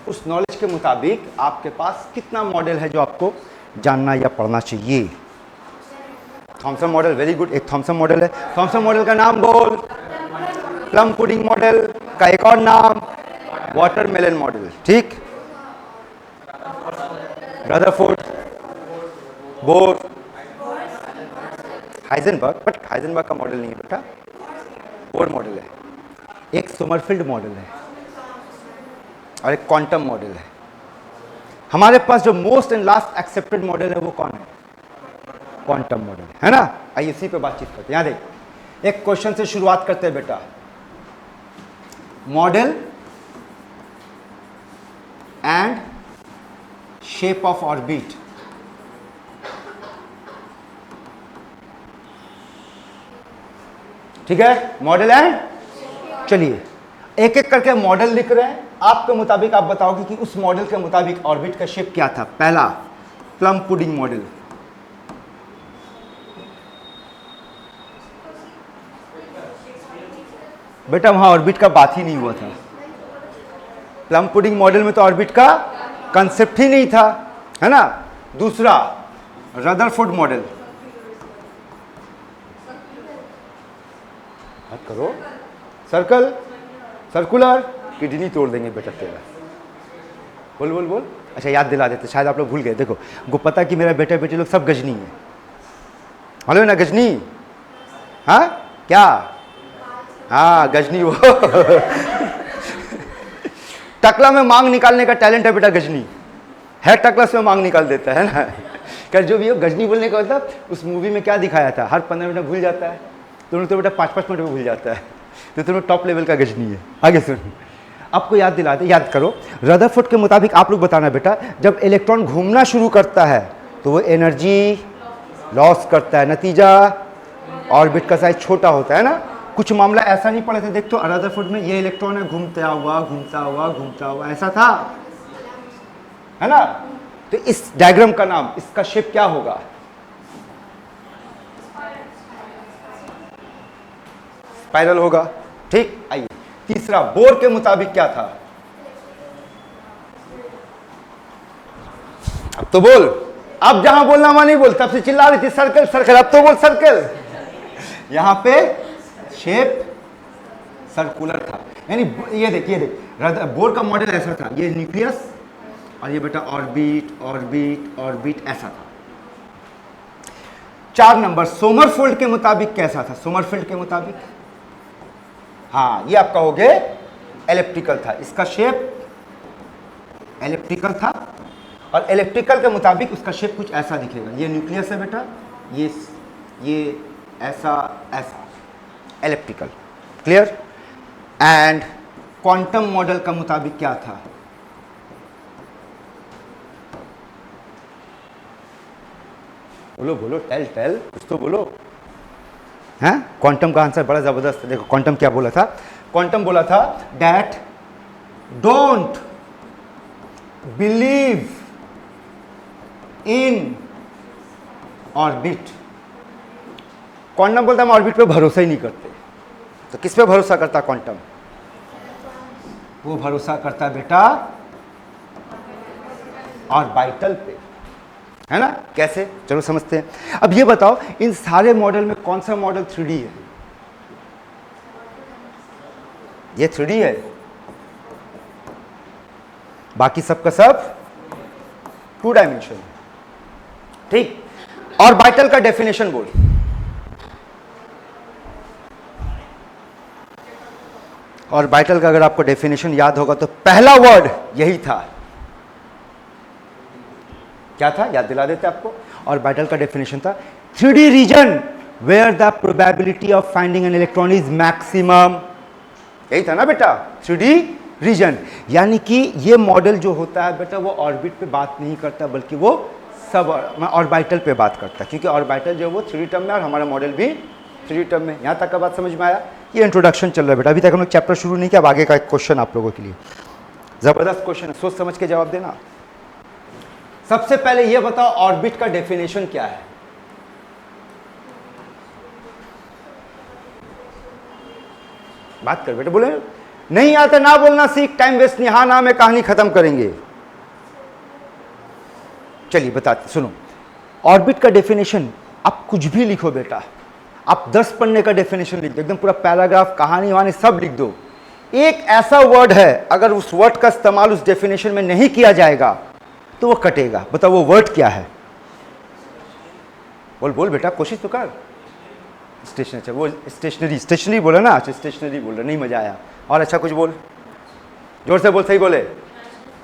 उस नॉलेज के मुताबिक आपके पास कितना मॉडल है जो आपको जानना या पढ़ना चाहिए। थॉमसन मॉडल, वेरी गुड, एक थॉमसन मॉडल है। थॉमसन मॉडल का नाम बोल। प्लम पुडिंग मॉडल का एक और नाम वाटरमेलन मॉडल, ठीक। Rutherford, bore, Heisenberg, but Heisenberg का मॉडल नहीं है बेटा, बोर मॉडल है। एक सोमरफील्ड मॉडल है और एक क्वांटम मॉडल है। हमारे पास जो most and last accepted model है वो कौन है? क्वांटम मॉडल है ना। आइए इसी पे बातचीत करते हैं। यहां देख, एक क्वेश्चन से शुरुआत करते हैं बेटा। Model and shape of orbit. ठीक है, मॉडल एंड, चलिए एक एक करके मॉडल लिख रहे हैं। आपके मुताबिक आप बताओगे कि उस मॉडल के मुताबिक ऑर्बिट का शेप क्या था। पहला प्लम पुडिंग मॉडल, बेटा वहां ऑर्बिट का बात ही नहीं हुआ था। प्लम पुडिंग मॉडल में तो ऑर्बिट का कंसेप्ट ही नहीं था, है ना। दूसरा रदरफोर्ड मॉडल, मत करो, सर्कल, सर्कुलर, किडनी तोड़ देंगे बेटा तेरा। बोल बोल बोल। अच्छा याद दिला देते, शायद आप लोग भूल गए। देखो को पता कि मेरा बेटा बेटी लोग सब गजनी है, मालूम ना गजनी? हाँ क्या? हाँ गजनी वो टकला में मांग निकालने का टैलेंट है बेटा, गजनी है, टकला से मांग निकाल देता है ना। कर जो भी हो, गजनी बोलने का मतलब उस मूवी में क्या दिखाया था, हर 15 मिनट भूल जाता है, तुम तो बेटा 5-5 मिनट में भूल जाता है, तो तुम्हें टॉप लेवल का गजनी है। आगे सुन, आपको याद दिलाते, याद करो। रदरफोर्ड के मुताबिक आप लोग बताना बेटा, जब इलेक्ट्रॉन घूमना शुरू करता है तो वो एनर्जी लॉस करता है, नतीजा ऑर्बिट का साइज छोटा होता है ना। कुछ मामला ऐसा नहीं पड़े थे, देख तो रदरफोर्ड में ये इलेक्ट्रॉन है घूमता हुआ घूमता हुआ घूमता हुआ, ऐसा था, है ना। तो इस डायग्राम का नाम, इसका शेप क्या होगा? स्पाइरल होगा, ठीक। आइए तीसरा, बोर के मुताबिक क्या था? अब तो बोल, अब जहां बोलना वहां नहीं बोल, तब से चिल्ला रही थी सर्कल सर्कल, अब तो बोल सर्कल। यहां पे शेप सर्कुलर था, यानी ये देख, ये देख, बोर का मॉडल ऐसा था, ये न्यूक्लियस और ये बेटा ऑर्बिट ऑर्बिट ऑर्बिट, ऐसा था। 4 नंबर, सोमरफेल्ड के मुताबिक कैसा था? सोमरफेल्ड के मुताबिक, हाँ ये आप कहोगे एलिप्टिकल था, इसका शेप एलिप्टिकल था, और एलिप्टिकल के मुताबिक उसका शेप कुछ ऐसा दिखेगा। ये न्यूक्लियस है बेटा, ये ऐसा ऐसा, elliptical, clear. And quantum model का मुताबिक क्या था? बोलो बोलो, टेल टेल, कुछ तो बोलो। हैं, क्वांटम का आंसर बड़ा जबरदस्त है। देखो क्वांटम क्या बोला था, क्वांटम बोला था that don't believe in orbit. Quantum बोलता हम ऑर्बिट पे भरोसा ही नहीं करते। तो किस पे भरोसा करता क्वांटम? वो भरोसा करता बेटा ऑर्बिटल पे, है ना। कैसे, चलो समझते हैं। अब ये बताओ, इन सारे मॉडल में कौन सा मॉडल 3D है? ये 3D है, बाकी सबका सब 2 डायमेंशन, ठीक। ऑर्बिटल का डेफिनेशन बोल। ऑर्बिटल का अगर आपको डेफिनेशन याद होगा तो पहला वर्ड यही था, क्या था, याद दिला देते आपको। ऑर्बिटल का डेफिनेशन था 3D region where the probability of finding an electron is maximum. यही था ना बेटा, 3D रीजन। यानी कि ये मॉडल जो होता है बेटा, वो ऑर्बिट पे बात नहीं करता, बल्कि वो सब ऑर्बिटल पे बात करता है, क्योंकि ऑर्बिटल जो है वो 3D टर्म में, और हमारा मॉडल भी 3D टर्म में। यहाँ तक का बात समझ में आया? ये इंट्रोडक्शन चल रहा है बेटा, अभी तक हम लोग चैप्टर शुरू नहीं किया। अब आगे का एक क्वेश्चन आप लोगों के लिए जबरदस्त क्वेश्चन है, सोच समझ के जवाब देना। सबसे पहले ये बताओ ऑर्बिट का डेफिनेशन क्या है? बात कर बेटा, बोले नहीं आता ना बोलना सीख, टाइम वेस्ट नहीं, हाँ ना में कहानी खत्म करेंगे। चलिए बताते, सुनो। ऑर्बिट का डेफिनेशन आप कुछ भी लिखो बेटा, आप 10 पन्ने का डेफिनेशन लिख दो, एकदम पूरा पैराग्राफ, कहानी वहानी सब लिख दो। एक ऐसा वर्ड है अगर उस वर्ड का इस्तेमाल उस डेफिनेशन में नहीं किया जाएगा तो वो कटेगा। बताओ वो वर्ड क्या है? बोल बोल बेटा, कोशिश तो कर। स्टेशनरी। अच्छा वो स्टेशनरी, स्टेशनरी बोला ना? अच्छा स्टेशनरी बोल रहा, नहीं मजा आया। और अच्छा कुछ बोल, जोर से बोल, सही बोले।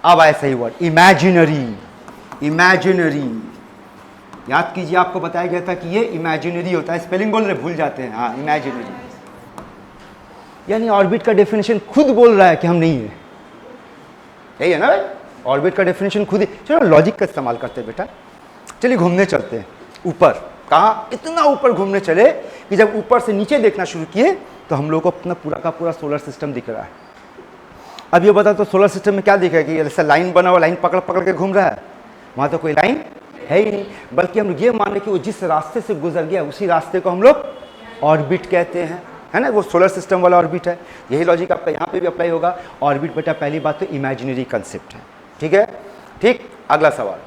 अब आए सही वर्ड, इमेजिनरी। इमेजिनरी याद कीजिए, आपको बताया गया था कि ये इमेजिनरी होता है। स्पेलिंग बोल रहे, भूल जाते हैं। हाँ इमेजिनरी, यानी ऑर्बिट का डेफिनेशन खुद बोल रहा है कि हम नहीं है। यही है ना भाई, ऑर्बिट का डेफिनेशन खुद ही। चलो लॉजिक का इस्तेमाल करते हैं बेटा। चलिए घूमने चलते हैं ऊपर। कहाँ? इतना ऊपर घूमने चले कि जब ऊपर से नीचे देखना शुरू किए तो हम लोग को अपना पूरा का पूरा सोलर सिस्टम दिख रहा है। अब ये बता तो सोलर सिस्टम में क्या दिखा है कि जैसे लाइन बना हुआ, लाइन पकड़ पकड़ के घूम रहा है। वहाँ तो कोई लाइन है ही नहीं, बल्कि हम लोग ये मान रहे कि वो जिस रास्ते से गुजर गया उसी रास्ते को हम लोग ऑर्बिट कहते हैं, है ना? वो सोलर सिस्टम वाला ऑर्बिट है। यही लॉजिक आपका यहाँ पे भी अप्लाई होगा। ऑर्बिट बेटा पहली बात तो इमेजिनरी कंसेप्ट है, ठीक है? ठीक। अगला सवाल,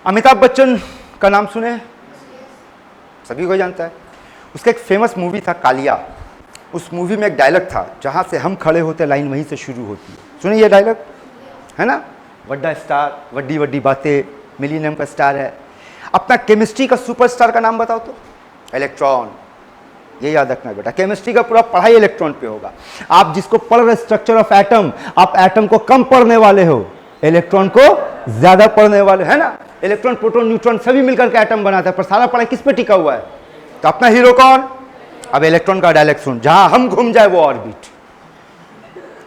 अमिताभ बच्चन का नाम सुने? सभी को जानता है। उसका एक फेमस मूवी था कालिया। उस मूवी में एक डायलॉग था, जहाँ से हम खड़े होते लाइन वहीं से शुरू होती है। सुनिए ये डायलॉग, है ना? वड्डा स्टार, वड्डी वड्डी बातें, मिलीनियम का स्टार है। अपना केमिस्ट्री का सुपरस्टार का नाम बताओ तो? इलेक्ट्रॉन। ये याद रखना बेटा, केमिस्ट्री का पूरा पढ़ाई इलेक्ट्रॉन पे होगा। आप जिसको पढ़ रहे स्ट्रक्चर ऑफ एटम, आप एटम को कम पढ़ने वाले हो, इलेक्ट्रॉन को ज्यादा पढ़ने वाले, है ना? इलेक्ट्रॉन प्रोटॉन न्यूट्रॉन सभी मिलकर के एटम बनाता है, पर सारा पढ़ाई किस पे टिका हुआ है? तो अपना हीरो कौन? अब इलेक्ट्रॉन का डायलॉग सुन, जहां हम घूम जाए वो ऑर्बिट।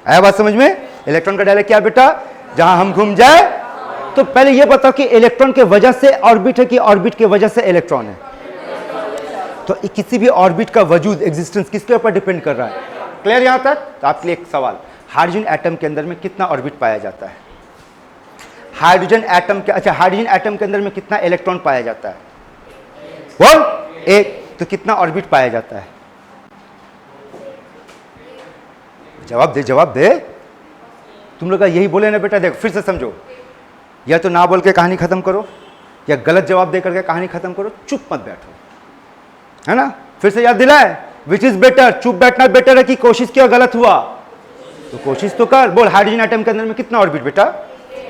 आया बात समझ में? इलेक्ट्रॉन का डायलॉग क्या बेटा? जहां हम घूम जाए। तो पहले ये बताओ कि इलेक्ट्रॉन के वजह से ऑर्बिट है कि ऑर्बिट के वजह से इलेक्ट्रॉन है? तो किसी भी ऑर्बिट का वजूद, एग्जिस्टेंस किसके ऊपर डिपेंड कर रहा है? क्लियर यहां तक? तो आपके लिए एक सवाल, हाइड्रोजन एटम के अंदर में कितना ऑर्बिट पाया जाता है? हाइड्रोजन एटम के, अच्छा हाइड्रोजन एटम के अंदर में कितना इलेक्ट्रॉन पाया जाता है? बोल। एक। तो कितना ऑर्बिट पाया जाता है? जवाब दे, जवाब दे। तुम लोग यही बोले ना बेटा, देखो फिर से समझो, या तो ना बोल के कहानी खत्म करो, या गलत जवाब दे करके कहानी खत्म करो, चुप मत बैठो, है ना? फिर से याद दिलाए, विच इज बेटर, चुप बैठना बेटर है कि कोशिश किया गलत हुआ? तो कोशिश तो कर। बोल, हाइड्रोजन एटम के अंदर में कितना ऑर्बिट बेटा?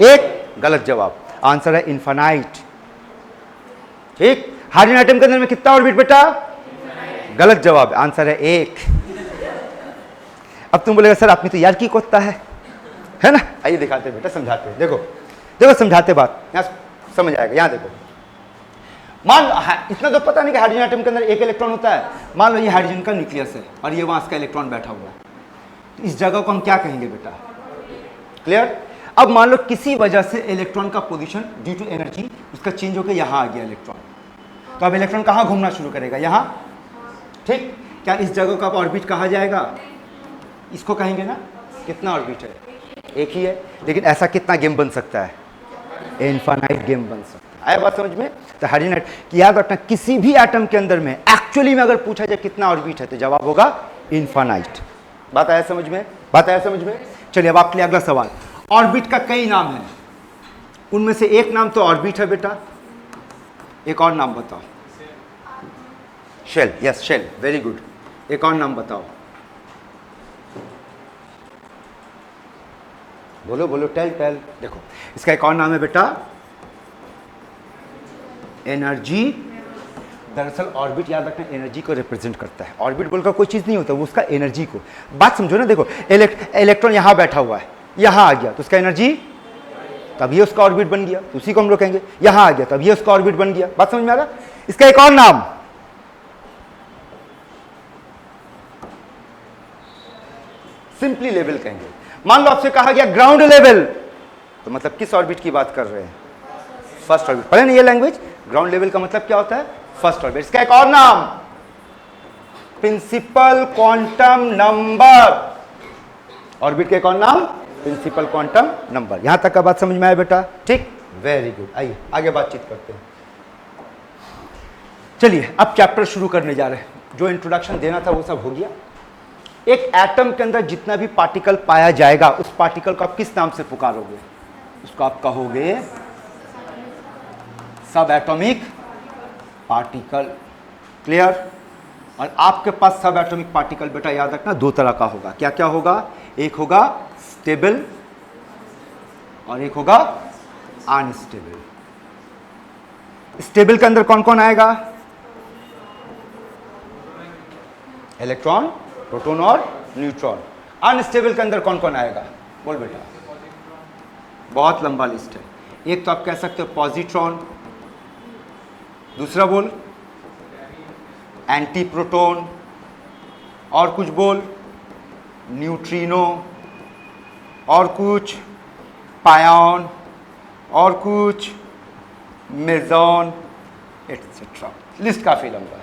एक। गलत जवाब, आंसर है इनफाइनाइट। ठीक। हाइड्रोजन एटम के अंदर में कितना ऑर्बिट बेटा? गलत जवाब, आंसर है एक। अब तुम बोलेगा सर आपने तो यार की कोता है ना? आइए दिखाते बेटा, समझाते हैं। देखो देखो समझाते बात, यहाँ समझ आएगा। यहाँ देखो, मान लो इतना तो पता नहीं कि हाइड्रोजन एटम के अंदर एक इलेक्ट्रॉन होता है। मान लो ये हाइड्रोजन का न्यूक्लियस है और ये वहां इसका इलेक्ट्रॉन बैठा हुआ है, तो इस जगह को हम क्या कहेंगे बेटा? क्लियर? अब मान लो किसी वजह से इलेक्ट्रॉन का पोजीशन ड्यू टू एनर्जी उसका चेंज होकर यहाँ आ गया इलेक्ट्रॉन, तो अब इलेक्ट्रॉन कहाँ घूमना शुरू करेगा? यहाँ। ठीक। क्या इस जगह का ऑर्बिट कहा जाएगा? इसको कहेंगे ना। कितना ऑर्बिट है? एक ही है, लेकिन ऐसा कितना गेम बन सकता है? इनफाइनाइट गेम बन सकता है। आया बात समझ में? तो हाइड्रोजन की याद रखना, किसी भी एटम के अंदर में एक्चुअली में अगर पूछा जाए कितना ऑर्बिट है तो जवाब होगा इनफाइनाइट। बात आया समझ में? बात आया समझ में? चलिए अब आपके लिए अगला सवाल। ऑर्बिट का कई नाम है, उनमें से एक नाम तो ऑर्बिट है बेटा, एक और नाम बताओ। Shell. Yes shell, very good. एक और नाम बताओ। बोलो बोलो, टेल टेल। देखो इसका एक और नाम है बेटा एनर्जी। दरअसल ऑर्बिट याद रखना एनर्जी को रिप्रेजेंट करता है। ऑर्बिट बोलकर कोई चीज नहीं होता, वो उसका एनर्जी को। बात समझो ना। देखो इलेक्ट्रॉन यहां बैठा हुआ है, यहां आ गया तो उसका एनर्जी, तब ये उसका ऑर्बिट बन गया, तो उसी को हम लोग कहेंगे। यहां आ गया तब ये उसका ऑर्बिट बन गया। बात समझ में आ रहा? इसका एक और नाम सिंपली लेवल कहेंगे। मान लो आपसे कहा गया ग्राउंड लेवल, तो मतलब किस ऑर्बिट की बात कर रहे हैं? First orbit. पढ़े ना ये लैंग्वेज? ग्राउंड लेवल का मतलब क्या होता है? First orbit. इसका एक और नाम प्रिंसिपल क्वांटम नंबर। ऑर्बिट का एक और नाम प्रिंसिपल क्वांटम नंबर। यहां तक का बात समझ में आया बेटा? ठीक, वेरी गुड। आइए आगे बातचीत करते हैं। चलिए अब चैप्टर शुरू करने जा रहे हैं। जो इंट्रोडक्शन देना था वो सब हो गया। एक एटम के अंदर जितना भी पार्टिकल पाया जाएगा उस पार्टिकल को आप किस नाम से पुकारोगे? उसको आप कहोगे सब एटॉमिक पार्टिकल। क्लियर? और आपके पास सब एटॉमिक पार्टिकल बेटा याद रखना दो तरह का होगा। क्या क्या होगा? एक होगा स्टेबल और एक होगा अनस्टेबल। स्टेबल के अंदर कौन कौन आएगा? इलेक्ट्रॉन, प्रोटॉन और न्यूट्रॉन। अनस्टेबल के अंदर कौन कौन आएगा? बोल बेटा। बहुत लंबा लिस्ट है। एक तो आप कह सकते हो पॉजिट्रॉन, दूसरा बोल एंटी प्रोटॉन, और कुछ बोल न्यूट्रिनो, और कुछ पायॉन, और कुछ मेजॉन, एटसेट्रा। लिस्ट काफी लंबा है।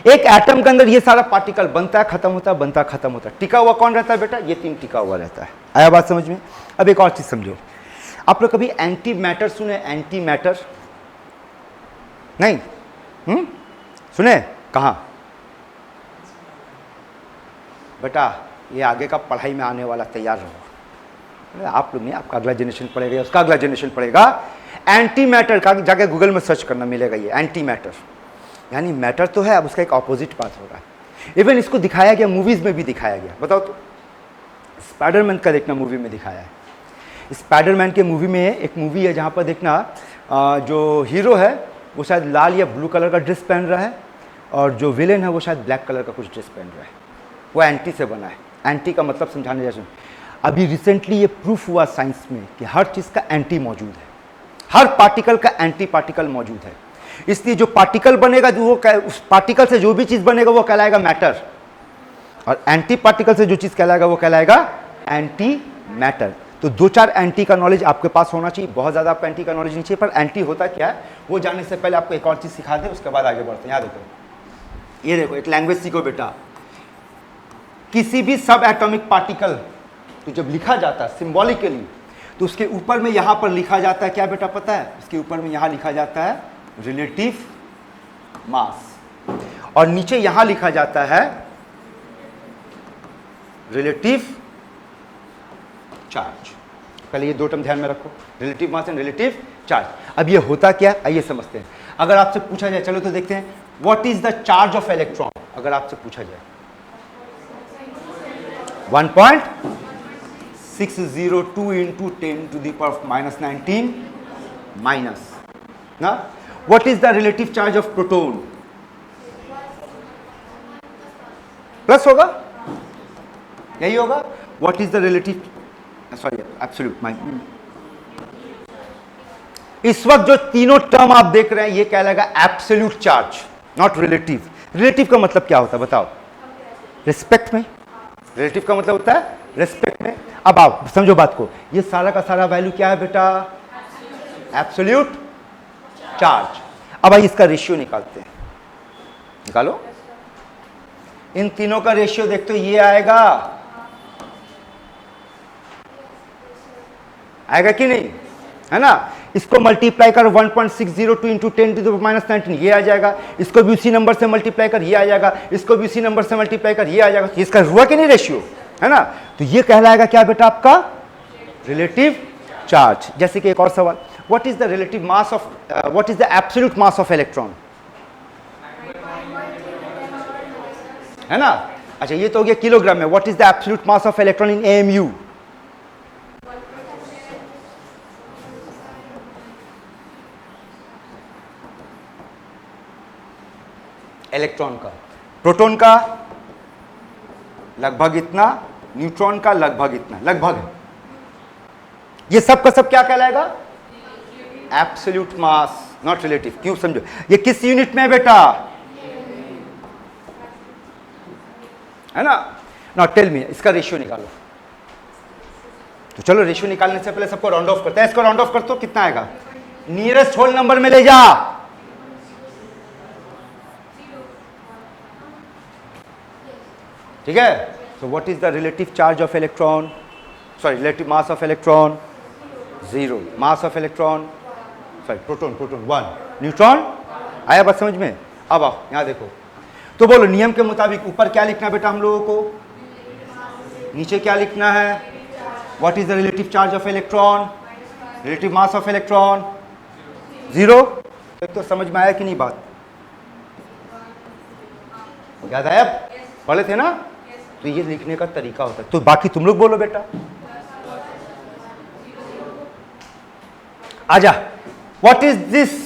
एक एटम के अंदर ये सारा पार्टिकल बनता है, खत्म होता है, बनता है, खत्म होता है। टिका हुआ कौन रहता है बेटा? ये तीन टिका हुआ रहता है। आया बात समझ में? अब एक और चीज समझो। आप लोग कभी एंटी मैटर सुने? एंटी मैटर नहीं? सुने? कहाँ बेटा? ये आगे का पढ़ाई में आने वाला, तैयार रहो। आप लोग नहीं, आपका अगला जनरेशन पढ़ेगा, उसका अगला जनरेशन पढ़ेगा। एंटी मैटर का जाके गूगल में सर्च करना मिलेगा। ये एंटी मैटर यानी मैटर तो है, अब उसका एक ऑपोजिट पाथ होगा। इवन इसको दिखाया गया, मूवीज में भी दिखाया गया। बताओ तो, स्पाइडरमैन का देखना मूवी में दिखाया है। स्पाइडरमैन के मूवी में एक मूवी है जहाँ पर देखना जो हीरो है वो शायद लाल या ब्लू कलर का ड्रेस पहन रहा है, और जो विलेन है वो शायद ब्लैक कलर का कुछ ड्रेस पहन रहा है। वो एंटी से बना है। एंटी का मतलब समझाने जैसे, अभी रिसेंटली ये प्रूफ हुआ साइंस में कि हर चीज़ का एंटी मौजूद है, हर पार्टिकल का एंटी पार्टिकल मौजूद है। इसलिए जो पार्टिकल बनेगा, जो वो उस पार्टिकल से जो भी चीज़ बनेगा वो कहलाएगा मैटर, और एंटी पार्टिकल से जो चीज़ कहलाएगा वो कहलाएगा एंटी मैटर। तो दो चार एंटी का नॉलेज आपके पास होना चाहिए। बहुत ज़्यादा आपको एंटी का नॉलेज नहीं चाहिए, पर एंटी होता क्या है वो जानने से पहले आपको एक और चीज़ सिखा दे, उसके बाद आगे बढ़ते हैं। यहाँ देखो, ये देखो, एक लैंग्वेज सीखो बेटा। किसी भी सब एटॉमिक पार्टिकल तो जब लिखा जाता है सिंबॉलिकली, तो उसके ऊपर में यहाँ पर लिखा जाता है क्या बेटा? पता है? उसके ऊपर में यहाँ लिखा जाता है रिलेटिव मास, और नीचे यहाँ लिखा जाता है रिलेटिव चार्ज। पहले ये दो टर्म ध्यान में रखो, relative mass and relative charge. अब ये होता क्या? आइए समझते हैं। अगर आपसे पूछा जाए, चलो तो देखते हैं, what is the charge of electron? अगर आपसे पूछा जाए 1.602 into 10 to the power -19 minus ना। What is the relative charge of proton? Plus होगा, यही होगा। What is the relative, sorry absolute minus. इस वक्त जो तीनों टर्म आप देख रहे हैं ये कहलाएगा absolute charge, not relative. Relative का मतलब क्या होता है बताओ? रिस्पेक्ट में। रिलेटिव का मतलब होता है रिस्पेक्ट में। अब आप समझो बात को, ये सारा का सारा वैल्यू क्या है बेटा? Absolute charge. अब आइए इसका रेशियो निकालते हैं। निकालो, इन तीनों का रेशियो देखते हो, ये आएगा, आएगा कि नहीं? है ना? इसको मल्टीप्लाई कर 1.602 इंटू 10 टू द पावर -19, ये आ जाएगा। इसको भी उसी नंबर से मल्टीप्लाई कर, ये आ जाएगा। इसको भी उसी नंबर से मल्टीप्लाई कर, ये आ जाएगा। तो इसका हुआ कि नहीं रेशियो? है ना? तो ये कहलाएगा क्या बेटा? आपका रिलेटिव चार्ज। जैसे कि एक और सवाल, what is the relative mass of, what is the absolute mass of electron? है ना? अच्छा, ये तो हो गया किलोग्राम में। What is the absolute mass of electron in AMU? Electron का, प्रोटॉन का लगभग इतना, न्यूट्रॉन का लगभग इतना, लगभग। ये सब का सब क्या कहलाएगा? Absolute mass, not relative. क्यों? समझो, ये किस यूनिट में है बेटा? है ना? नॉट टेल मी, इसका रेशियो निकालो। तो चलो, रेशियो निकालने से पहले सबको राउंड ऑफ करते हैं। इसको राउंड ऑफ कर तो कितना आएगा? नियरेस्ट होल नंबर में ले जा। ठीक है? So what is the relative charge of electron, sorry relative mass of electron? 0। Mass of electron, sorry proton, proton 1, neutron. आया बात समझ में? अब आओ, यहां देखो, तो बोलो नियम के मुताबिक ऊपर क्या लिखना है बेटा हम लोगों को, नीचे क्या लिखना है, what is the relative charge of electron, relative mass of electron 0। तो समझ में आया कि नहीं बात, याद आया, पढ़े थे ना। तो ये लिखने का तरीका होता है। तो बाकी तुम लोग बोलो बेटा, आजा, व्हाट इज दिस,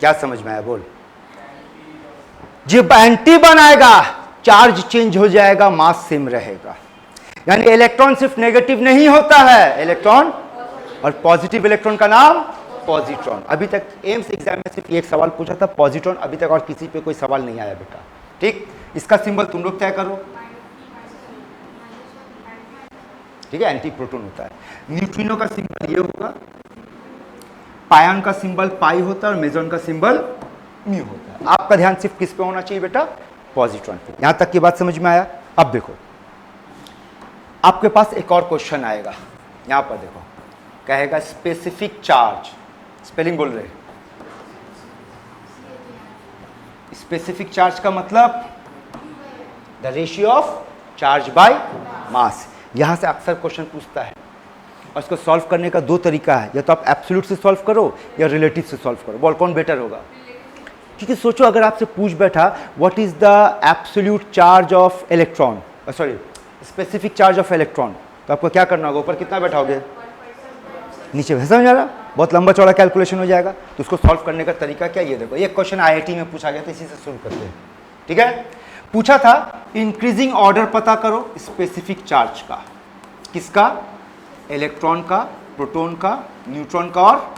क्या समझ में आया बोल। जब एंटी बनाएगा चार्ज चेंज हो जाएगा, मास सेम रहेगा। यानी इलेक्ट्रॉन सिर्फ नेगेटिव नहीं होता है, इलेक्ट्रॉन और पॉजिटिव इलेक्ट्रॉन का नाम पॉजिट्रॉन। अभी तक एम्स एग्जाम में सिर्फ एक सवाल पूछा था पॉजिट्रॉन, अभी तक और किसी पे कोई सवाल नहीं आया बेटा। ठीक, इसका सिंबल तुम लोग तय करो। ठीक है, एंटी प्रोटॉन होता है। न्यूट्रिनो का सिंबल ये होगा, पायन का सिंबल पाई होता है और मेजॉन का सिंबल म्यू होता है। आपका ध्यान सिर्फ किस पे होना चाहिए बेटा, पॉजिट्रॉन पे। यहां तक की बात समझ में आया। अब देखो आपके पास एक और क्वेश्चन आएगा, यहां पर देखो कहेगा स्पेसिफिक चार्ज, स्पेलिंग बोल रहे, स्पेसिफिक चार्ज का मतलब the ratio of charge by mass. यहां से अक्सर क्वेश्चन पूछता है और इसको सॉल्व करने का दो तरीका है, या तो आप एब्सोल्यूट से सॉल्व करो या रिलेटिव से सॉल्व करो। बोल कौन बेटर होगा, क्योंकि सोचो अगर आपसे पूछ बैठा what is the absolute charge of electron, sorry specific charge of electron, तो आपको क्या करना होगा, ऊपर कितना बैठाओगे, नीचे। समझ आ रहा, बहुत लंबा चौड़ा कैलकुलेशन हो जाएगा। तो उसको सॉल्व करने का तरीका क्या, ये देखो, ये क्वेश्चन आईआईटी में पूछा गया था, इसी से शुरू करते हैं। ठीक है, पूछा था इंक्रीजिंग ऑर्डर पता करो स्पेसिफिक चार्ज का, किसका, इलेक्ट्रॉन का, प्रोटॉन का, न्यूट्रॉन का और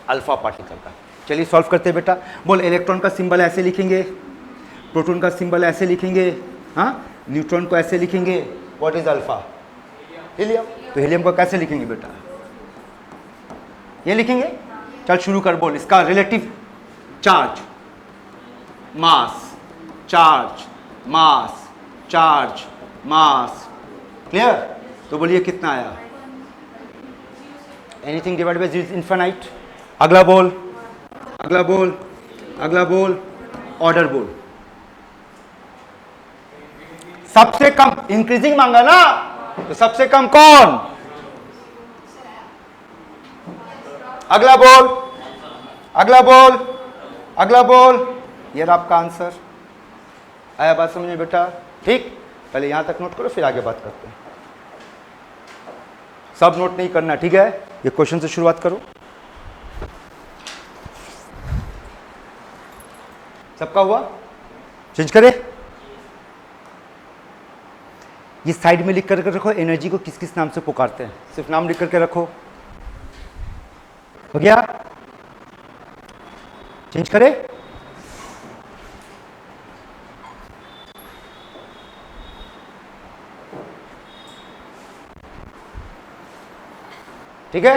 अल्फा पार्टिकल का। चलिए सॉल्व करते हैं बेटा। बोल इलेक्ट्रॉन का सिंबल ऐसे लिखेंगे, प्रोटॉन का सिंबल ऐसे लिखेंगे, हाँ, न्यूट्रॉन को ऐसे लिखेंगे। What is alpha, helium. तो हीलियम को कैसे लिखेंगे बेटा, ये लिखेंगे। चल शुरू कर, बोल इसका रिलेटिव चार्ज, मास, चार्ज, मास, चार्ज, मास, क्लियर। तो बोलिए कितना आया, एनीथिंग डिवाइड बाय इनफाइनाइट। अगला बोल, अगला बोल, अगला बोल, ऑर्डर बोल। सबसे कम, इंक्रीजिंग मांगा ना, तो सबसे कम कौन, अगला बोल, अगला बोल, अगला बोल। ये रहा आपका आंसर। आया बात समझ में बेटा। ठीक, पहले यहां तक नोट करो फिर आगे बात करते हैं। सब नोट नहीं करना, ठीक है। ये क्वेश्चन से शुरुआत करो। सबका हुआ, चेंज करे। ये साइड में लिख कर रखो, एनर्जी को किस किस नाम से पुकारते हैं, सिर्फ नाम लिख करके रखो। हो गया, चेंज करे। ठीक है,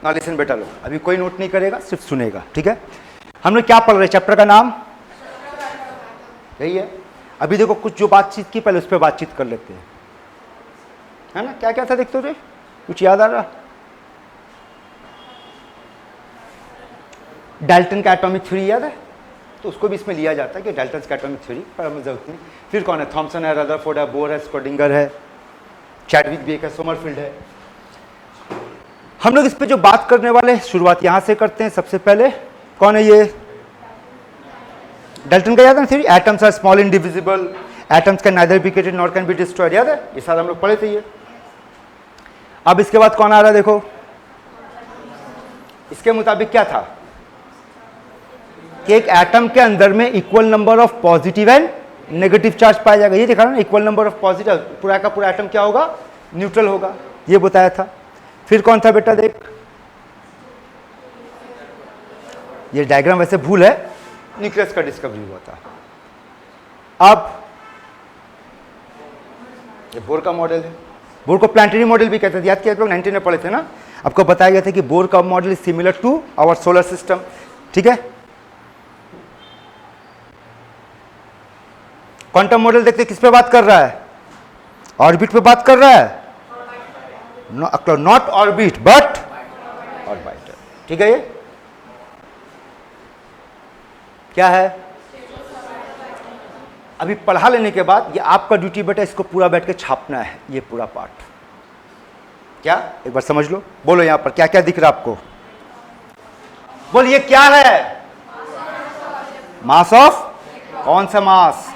ना लिसन बेटा लो, अभी कोई नोट नहीं करेगा, सिर्फ सुनेगा। ठीक है, हम लोग क्या पढ़ रहे हैं, चैप्टर का नाम यही है। अभी देखो कुछ जो बातचीत की पहले उस पर बातचीत कर लेते हैं, है ना। क्या क्या था देखते हो, कुछ याद आ रहा, डाल्टन का एटॉमिक थ्योरी याद है, तो उसको भी इसमें लिया जाता है कि डाल्टन का एटॉमिक थ्योरी, पर हमें जरूरत नहीं। फिर कौन है, थॉमसन है, रदरफोर्ड है, बोर है, स्क्रोडिंगर है, चैडविक भी है, सोमरफील्ड है। हम लोग इस पे जो बात करने वाले, शुरुआत यहां से करते हैं। सबसे पहले कौन है, ये डाल्टन का याद है theory, atoms are small indivisible, atoms can neither be created nor can be destroyed, याद है, ये सारा हम लोग पढ़े थे ये। अब इसके बाद कौन आ रहा है, देखो इसके मुताबिक क्या था कि एक एटम के अंदर में equal number of positive and negative charge पाया जाएगा। ये देखा ना, इक्वल नंबर ऑफ पॉजिटिव, पूरा का पूरा एटम क्या होगा, न्यूट्रल होगा, ये बताया था। फिर कौन था बेटा, देख ये डायग्राम वैसे भूल है, न्यूक्लियस का डिस्कवरी हुआ था। अब ये बोर का मॉडल है, बोर को प्लानिटरी मॉडल भी कहते थे, याद किया आप लोग 19 में पढ़े थे ना। आपको बताया गया था कि बोर का model is similar to our solar system. ठीक है, क्वांटम मॉडल देखते किस पे बात कर रहा है, ऑर्बिट पे बात कर रहा है, नॉट ऑर्बिट बट ऑर्बिटर। ठीक है, ये क्या है? अभी पढ़ा लेने के बाद ये आपका ड्यूटी बेटा, इसको पूरा बैठ के छापना है, ये पूरा पार्ट। क्या एक बार समझ लो, बोलो यहां पर क्या क्या दिख रहा है आपको? बोलिए क्या है? मास ऑफ, कौन सा मास?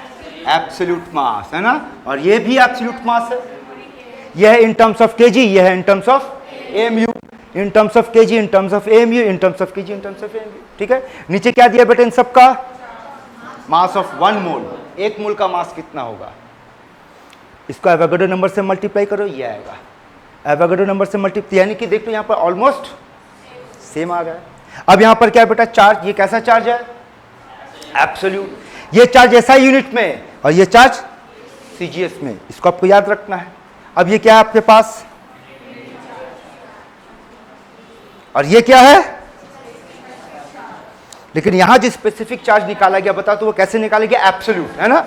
एब्सोल्यूट मास, है ना? और ये भी एब्सोल्यूट मास है। यह है इन टर्म्स ऑफ केजी, यह है in terms of MU, in terms of KG, in terms of MU, in terms of KG, in terms of MU. ठीक है, नीचे क्या दिया बेटा इन सब का? मास ऑफ 1 मोल, 1 मोल का मास कितना होगा? इसको एवोगाड्रो नंबर से मल्टीप्लाई करो, ये आएगा। एवोगाड्रो नंबर से मल्टीप्लाई, यानी कि देख लो यहां पर ऑलमोस्ट सेम आ गया। अब यहां पर क्या बेटा? चार्ज, ये कैसा चार्ज है? एब्सोल्यूट। ये चार्ज एसआई यूनिट में और ये चार्ज सीजीएस में, इसको आपको याद रखना है। अब ये क्या है आपके पास? और ये क्या है? लेकिन यहां जो स्पेसिफिक चार्ज निकाला गया, बता तो वो कैसे निकाला गया? एब्सोल्यूट, है ना?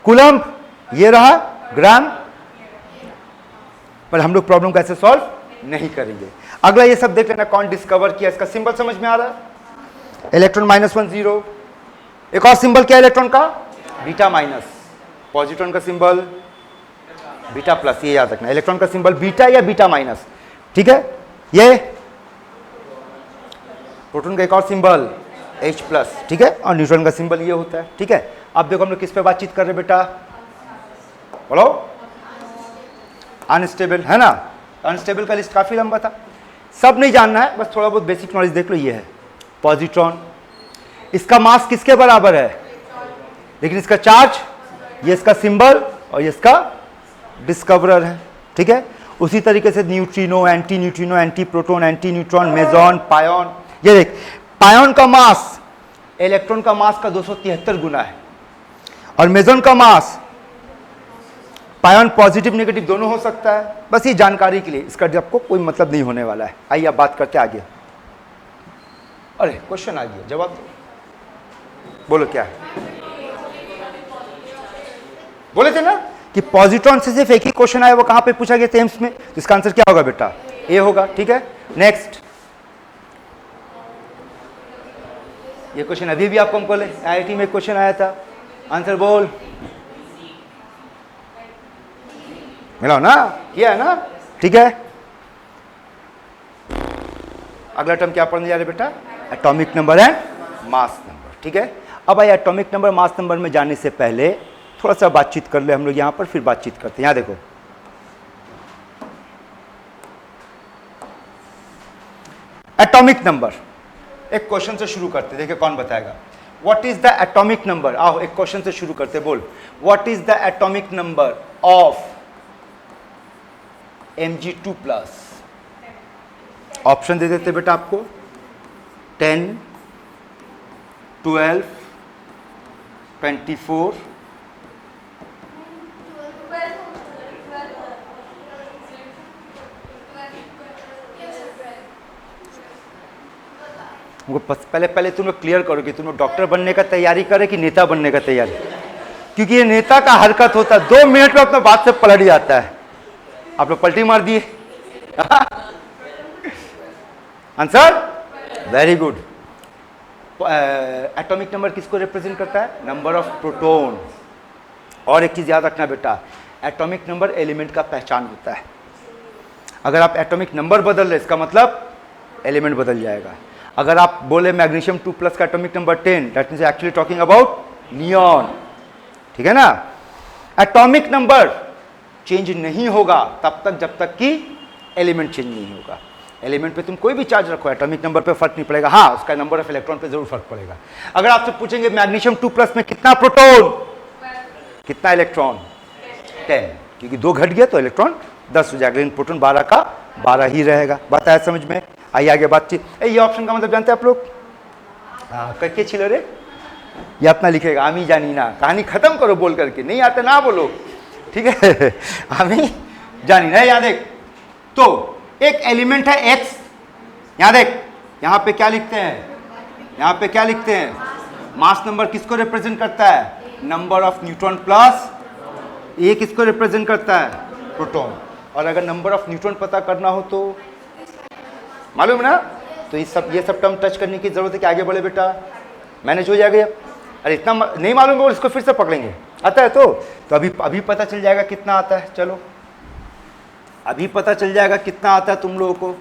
कूलम्ब, ये रहा ग्राम। पर हम लोग प्रॉब्लम कैसे सॉल्व नहीं करेंगे। अगला ये सब देख लेना, कौन डिस्कवर किया, इसका सिंबल समझ में आ रहा है? इलेक्ट्रॉन -1 0। एक और सिंबल क्या है इलेक्ट्रॉन का? Beta minus. पॉजिट्रॉन का सिंबल बीटा प्लस, ये याद रखना। इलेक्ट्रॉन का सिंबल बीटा या बीटा माइनस। ठीक है, ये प्रोटॉन का एक और सिंबल H प्लस। ठीक है, और न्यूट्रॉन का सिंबल ये होता है। ठीक है, अब देखो हम लोग किस पे बातचीत कर रहे बेटा? बोलो। अनस्टेबल, है ना? अनस्टेबल का लिस्ट काफी लंबा था, सब नहीं जानना है, बस थोड़ा बहुत बेसिक नॉलेज देख लो। ये है पॉजिट्रॉन, इसका मास किसके बराबर है? लेकिन इसका चार्ज, ये इसका सिंबल और ये इसका डिस्कवरर है। ठीक है, उसी तरीके से neutrino, anti neutrino, anti proton, anti neutron, meson, pion. ये देख, पायोन का मास इलेक्ट्रॉन का मास का 273 गुना है, और मेजॉन का मास, पायोन पॉजिटिव नेगेटिव दोनों हो सकता है। बस ये जानकारी के लिए, इसका आपको कोई मतलब नहीं होने वाला है। आइए अब बात करते आगे। अरे क्वेश्चन आ गया, जवाब दो, बोलो क्या है? बोले थे ना कि पॉजिट्रॉन से सिर्फ एक ही क्वेश्चन आया, वो कहां पे पूछा गया था? एम्स में। तो इसका आंसर क्या होगा बेटा? ए होगा। ठीक है, नेक्स्ट। ये क्वेश्चन अभी भी आपको हमको आईआईटी में क्वेश्चन आया था, आंसर बोल। मिला ना? किया है ना? ठीक है, अगला टर्म क्या पढ़ने जा रहे बेटा? Atomic number and mass number. ठीक है, अब आइए एटॉमिक नंबर मास नंबर में जाने से पहले थोड़ा सा बातचीत कर ले हम लोग यहां पर, फिर बातचीत करते हैं। यहां देखो, एटॉमिक नंबर, एक क्वेश्चन से शुरू करते, देखिए कौन बताएगा। What is the atomic number? आओ एक क्वेश्चन से शुरू करते, बोल। What is the atomic number of Mg2+? Option दे देते बेटा आपको, 10, 12, 24, पहले तुम लोग क्लियर करो कि तुम लोग डॉक्टर बनने का तैयारी करे कि नेता बनने का तैयारी, क्योंकि ये नेता का हरकत होता है, 2 मिनट में अपना बात से पलट जाता है। आप लोग पलटी मार दिए। Answer very good. Atomic number किसको रिप्रेजेंट करता है? Number of proton. और एक चीज याद रखना बेटा, एटॉमिक नंबर एलिमेंट का पहचान होता है। अगर आप एटॉमिक नंबर बदल रहे, इसका मतलब एलिमेंट बदल जाएगा। अगर आप बोले मैग्नीशियम 2+ का atomic number 10, that means actually talking about neon. ठीक है ना? एटॉमिक नंबर चेंज नहीं होगा तब तक जब तक कि एलिमेंट चेंज नहीं होगा। एलिमेंट पे तुम कोई भी चार्ज रखो, एटॉमिक नंबर पे फर्क नहीं पड़ेगा। हाँ, उसका नंबर ऑफ इलेक्ट्रॉन पे जरूर फर्क पड़ेगा। अगर आपसे पूछेंगे मैग्नीशियम 2+ में कितना प्रोटॉन, कितना इलेक्ट्रॉन? 10, क्योंकि 2 घट गया तो इलेक्ट्रॉन 10 हो जाएगा, लेकिन प्रोटॉन 12 का 12 ही रहेगा। बात आया समझ में? आइए आगे बातचीत। ये ऑप्शन का मतलब जानते हैं आप लोग? हाँ, करके छिलो रे, ये अपना लिखेगा आमी जानी ना। कहानी खत्म करो बोल करके, नहीं आता ना बोलो। ठीक है, आमी जानी ना। यहाँ देख, तो एक एलिमेंट है X, यहाँ देख, यहाँ पे क्या लिखते हैं? यहाँ पे क्या लिखते हैं? मास नंबर किसको रिप्रेजेंट करता है? Number of neutron plus. ये किसको रिप्रेजेंट करता है? प्रोटॉन। और अगर नंबर ऑफ न्यूट्रॉन पता करना हो तो मालूम है ना, तो ये सब टर्म टच करने की जरूरत है कि आगे बढ़े बेटा, मैनेज हो जाएगा। अरे इतना नहीं मालूम है, इसको फिर से पकड़ेंगे। आता है तो अभी पता चल जाएगा कितना आता है। चलो अभी पता चल जाएगा कितना आता है तुम लोगों को।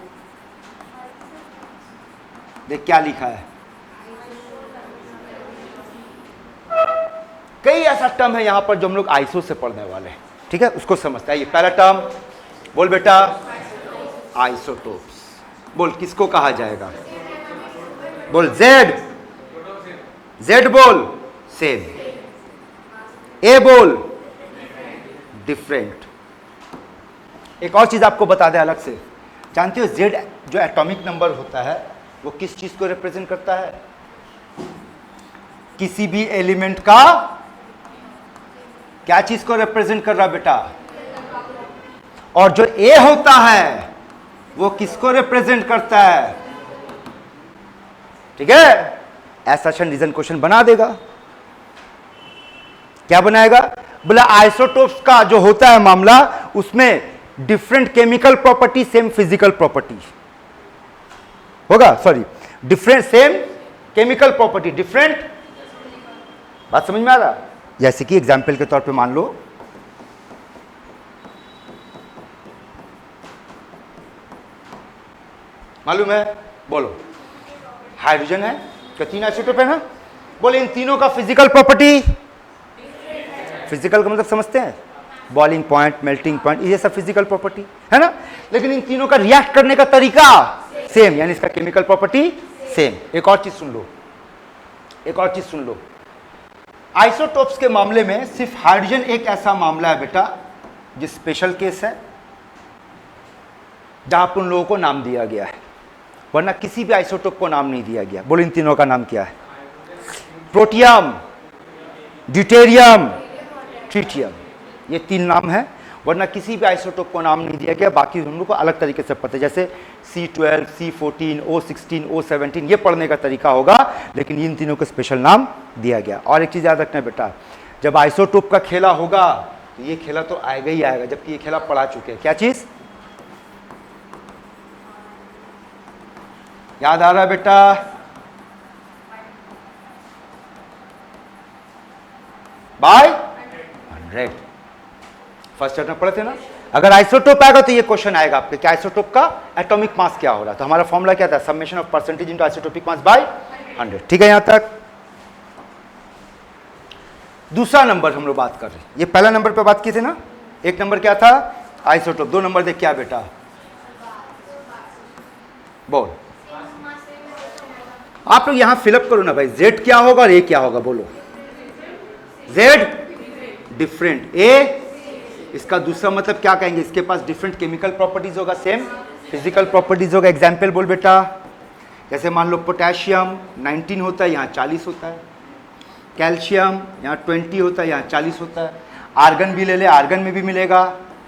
देख क्या लिखा है, कई ऐसा टर्म है यहां पर जो हम लोग आइसो से पढ़ने वाले हैं, ठीक है, उसको समझता है। ये पहला टर्म बोल बेटा, आइसोटोप्स। बोल किसको कहा जाएगा, बोल जेड, जेड बोल सेम, ए बोल डिफरेंट। एक और चीज आपको बता दें अलग से, जानते हो जेड जो एटॉमिक नंबर होता है वो किस चीज को रिप्रेजेंट करता है, किसी भी एलिमेंट का क्या चीज को रिप्रेजेंट कर रहा बेटा, और जो ए होता है वो किसको रिप्रेजेंट करता है, ठीक है। एसर्शन रीजन क्वेश्चन बना देगा, क्या बनाएगा, बोला आइसोटोप्स का जो होता है मामला, उसमें different chemical property same physical property होगा, sorry different same chemical property different. बात समझ में आ रहा, जैसे कि एग्जाम्पल के तौर पे मान लो मालूम है, बोलो हाइड्रोजन है, क्या तीन आइसोटोप है ना, बोले इन तीनों का फिजिकल प्रॉपर्टी, फिजिकल का मतलब समझते हैं, बॉइलिंग पॉइंट, मेल्टिंग पॉइंट, ये सब फिजिकल प्रॉपर्टी है ना, लेकिन इन तीनों का रिएक्ट करने का तरीका सेम, यानी इसका केमिकल प्रॉपर्टी सेम। एक और चीज सुन लो, एक और चीज सुन लो, आइसोटोप्स के मामले में सिर्फ हाइड्रोजन एक ऐसा मामला है बेटा जो स्पेशल केस है, जहां पर उन लोगों को नाम दिया गया है, वरना किसी भी आइसोटोप को नाम नहीं दिया गया। बोलो इन तीनों का नाम क्या है, प्रोटियम, ड्यूटेरियम, ट्रिटियम, ये तीन नाम है, वरना किसी भी आइसोटोप को नाम नहीं दिया गया। बाकी हम लोग को अलग तरीके से पता है, जैसे C12, C14, O16, O17, ये पढ़ने का तरीका होगा, लेकिन इन तीनों को स्पेशल नाम दिया गया। और एक चीज याद रखना बेटा, जब आइसोटोप का खेला होगा तो ये खेला तो आएगा ही आएगा, जबकि ये खेला पढ़ा चुके हैं। क्या चीज याद आ रहा है बेटा, बाय 100 फर्स्ट चैप्टर पढ़े थे ना। अगर आइसोटोप आएगा तो ये क्वेश्चन आएगा आपके कि आइसोटोप का एटॉमिक मास क्या हो रहा है, तो हमारा फॉर्मूला क्या था, summation of percentage into isotopic mass by 100, ठीक है यहां तक। दूसरा नंबर हम लोग बात कर रहे हैं, ये पहला नंबर पे बात की थी ना, एक नंबर क्या था आइसोटोप, दो नंबर देख क्या बेटा, बोल आप लोग यहां फिलअप करो ना भाई, जेड क्या होगा और ए क्या होगा, बोलो जेड डिफरेंट, ए इसका दूसरा मतलब क्या कहेंगे, इसके पास डिफरेंट केमिकल प्रॉपर्टीज होगा, सेम फिजिकल प्रॉपर्टीज होगा। एग्जाम्पल बोल बेटा, जैसे मान लो पोटेशियम 19 होता है, यहाँ 40 होता है, कैल्शियम यहाँ 20 होता है, यहाँ 40 होता है। आर्गन भी ले ले, आर्गन में भी मिलेगा,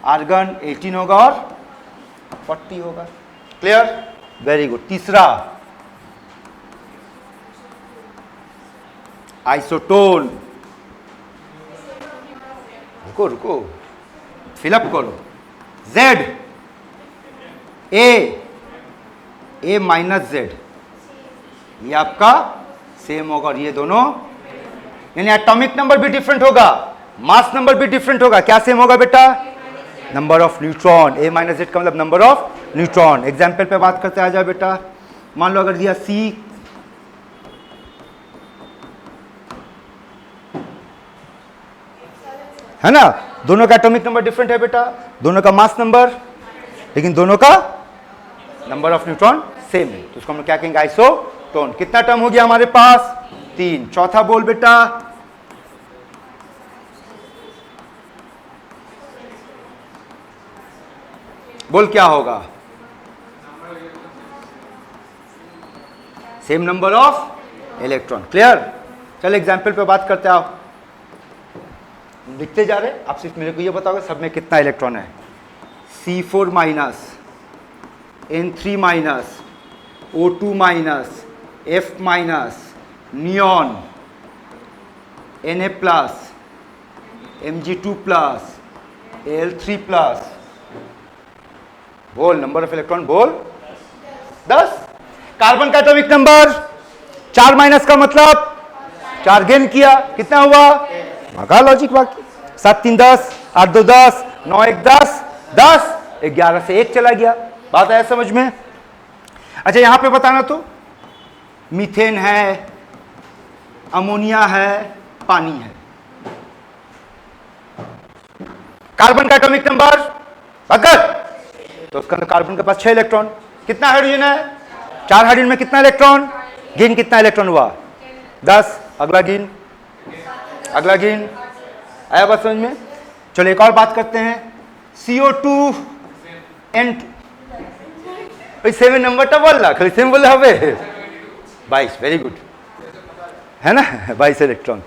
आर्गन 18 होगा और 40 होगा। Clear, very good. तीसरा आइसोटोन, रुको रुको फिलअप करो, Z ए माइनस जेड, ये आपका सेम होगा, और ये दोनों यानी एटॉमिक नंबर भी डिफरेंट होगा, मास नंबर भी डिफरेंट होगा। क्या सेम होगा बेटा, number of neutron, A minus Z का मतलब नंबर ऑफ न्यूट्रॉन। एग्जाम्पल पे बात करते आ जाओ बेटा, मान लो अगर दिया C है ना, दोनों का एटॉमिक नंबर डिफरेंट है बेटा, दोनों का मास नंबर, लेकिन दोनों का नंबर ऑफ न्यूट्रॉन सेम है, तो उसको हम क्या कहेंगे, आइसोटोन। कितना टर्म हो गया हमारे पास, 3। चौथा बोल बेटा, बोल क्या होगा, same number of electron. Clear, चल एग्जाम्पल पे बात करते आओ, लिखते जा रहे, आप सिर्फ मेरे को ये बताओगे सब में कितना इलेक्ट्रॉन है, C4 minus, N3 minus, O2 minus, F minus, neon, Na plus, Mg2 plus, Al3 plus, बोल नंबर ऑफ इलेक्ट्रॉन बोल 10। कार्बन का एटॉमिक नंबर 4 माइनस का मतलब 4 गेन किया, कितना हुआ? मगा लॉजिक बाकी 7 3 10, 8 2 10, 9 1 10, 10 11 से 1 चला गया। बात आया समझ में? अच्छा यहां पे बताना तो मीथेन है, अमोनिया है, पानी है। कार्बन का एटॉमिक नंबर अगर तो उसका कार्बन के पास 6 इलेक्ट्रॉन, कितना हाइड्रोजन है? 4 हाइड्रोजन में कितना इलेक्ट्रॉन? गेन कितना इलेक्ट्रॉन हुआ? 10। अगला गेन, अगला गेन आया बात समझ में? चलो एक और बात करते हैं, CO2 N2 भाई 7 नंबर तो बोल रहा, खाली 7 बोल रहा है 22, वेरी गुड है ना 22 इलेक्ट्रॉन।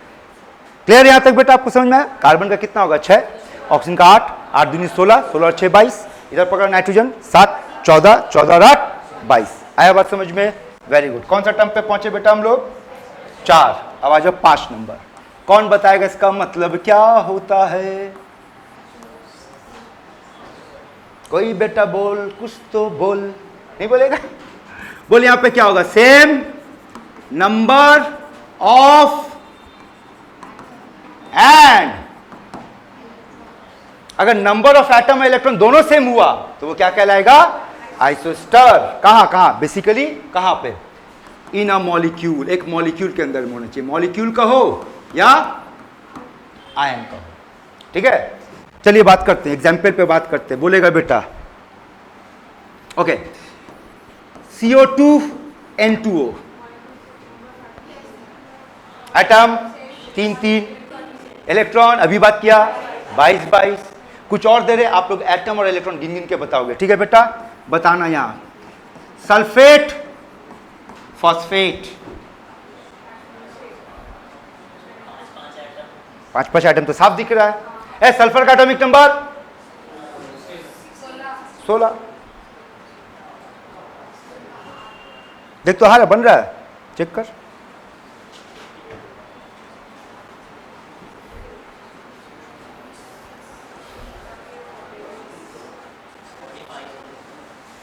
क्लियर यहां तक बेटा? आपको समझ में आया? कार्बन का कितना होगा? 6, ऑक्सीजन का 8, 8 दूनी 16, 16 और 6 22, इधर पकड़ा नाइट्रोजन 7, 14, 14 और 8 22। आया बात समझ में? Very good. कौन सा टर्म पे पहुंचे बेटा हम लोग? 4। अब आ जाओ 5 नंबर। कौन बताएगा इसका मतलब क्या होता है? कोई बेटा बोल, कुछ तो बोल। नहीं बोलेगा? बोल यहां पे क्या होगा? सेम नंबर ऑफ एंड अगर नंबर ऑफ एटम और इलेक्ट्रॉन दोनों सेम हुआ तो वो क्या कहलाएगा? आइसोस्टर। कहां बेसिकली कहां पे? इन अ मॉलिक्यूल, एक मॉलिक्यूल के अंदर होना चाहिए। मॉलिक्यूल कहो या आयन कहो, ठीक है? चलिए बात करते हैं, एग्जाम्पल पे बात करते हैं। बोलेगा बेटा okay, CO2 N2O atom 3 3, electron अभी बात किया 22 22। कुछ और दे रहे आप लोग, एटम और इलेक्ट्रॉन गिन गिन के बताओगे, ठीक है बेटा? बताना यहां सल्फेट फॉस्फेट 5 एटम तो साफ दिख रहा है। सल्फर का एटॉमिक नंबर 16। देख तो हारा बन रहा है, चेक कर।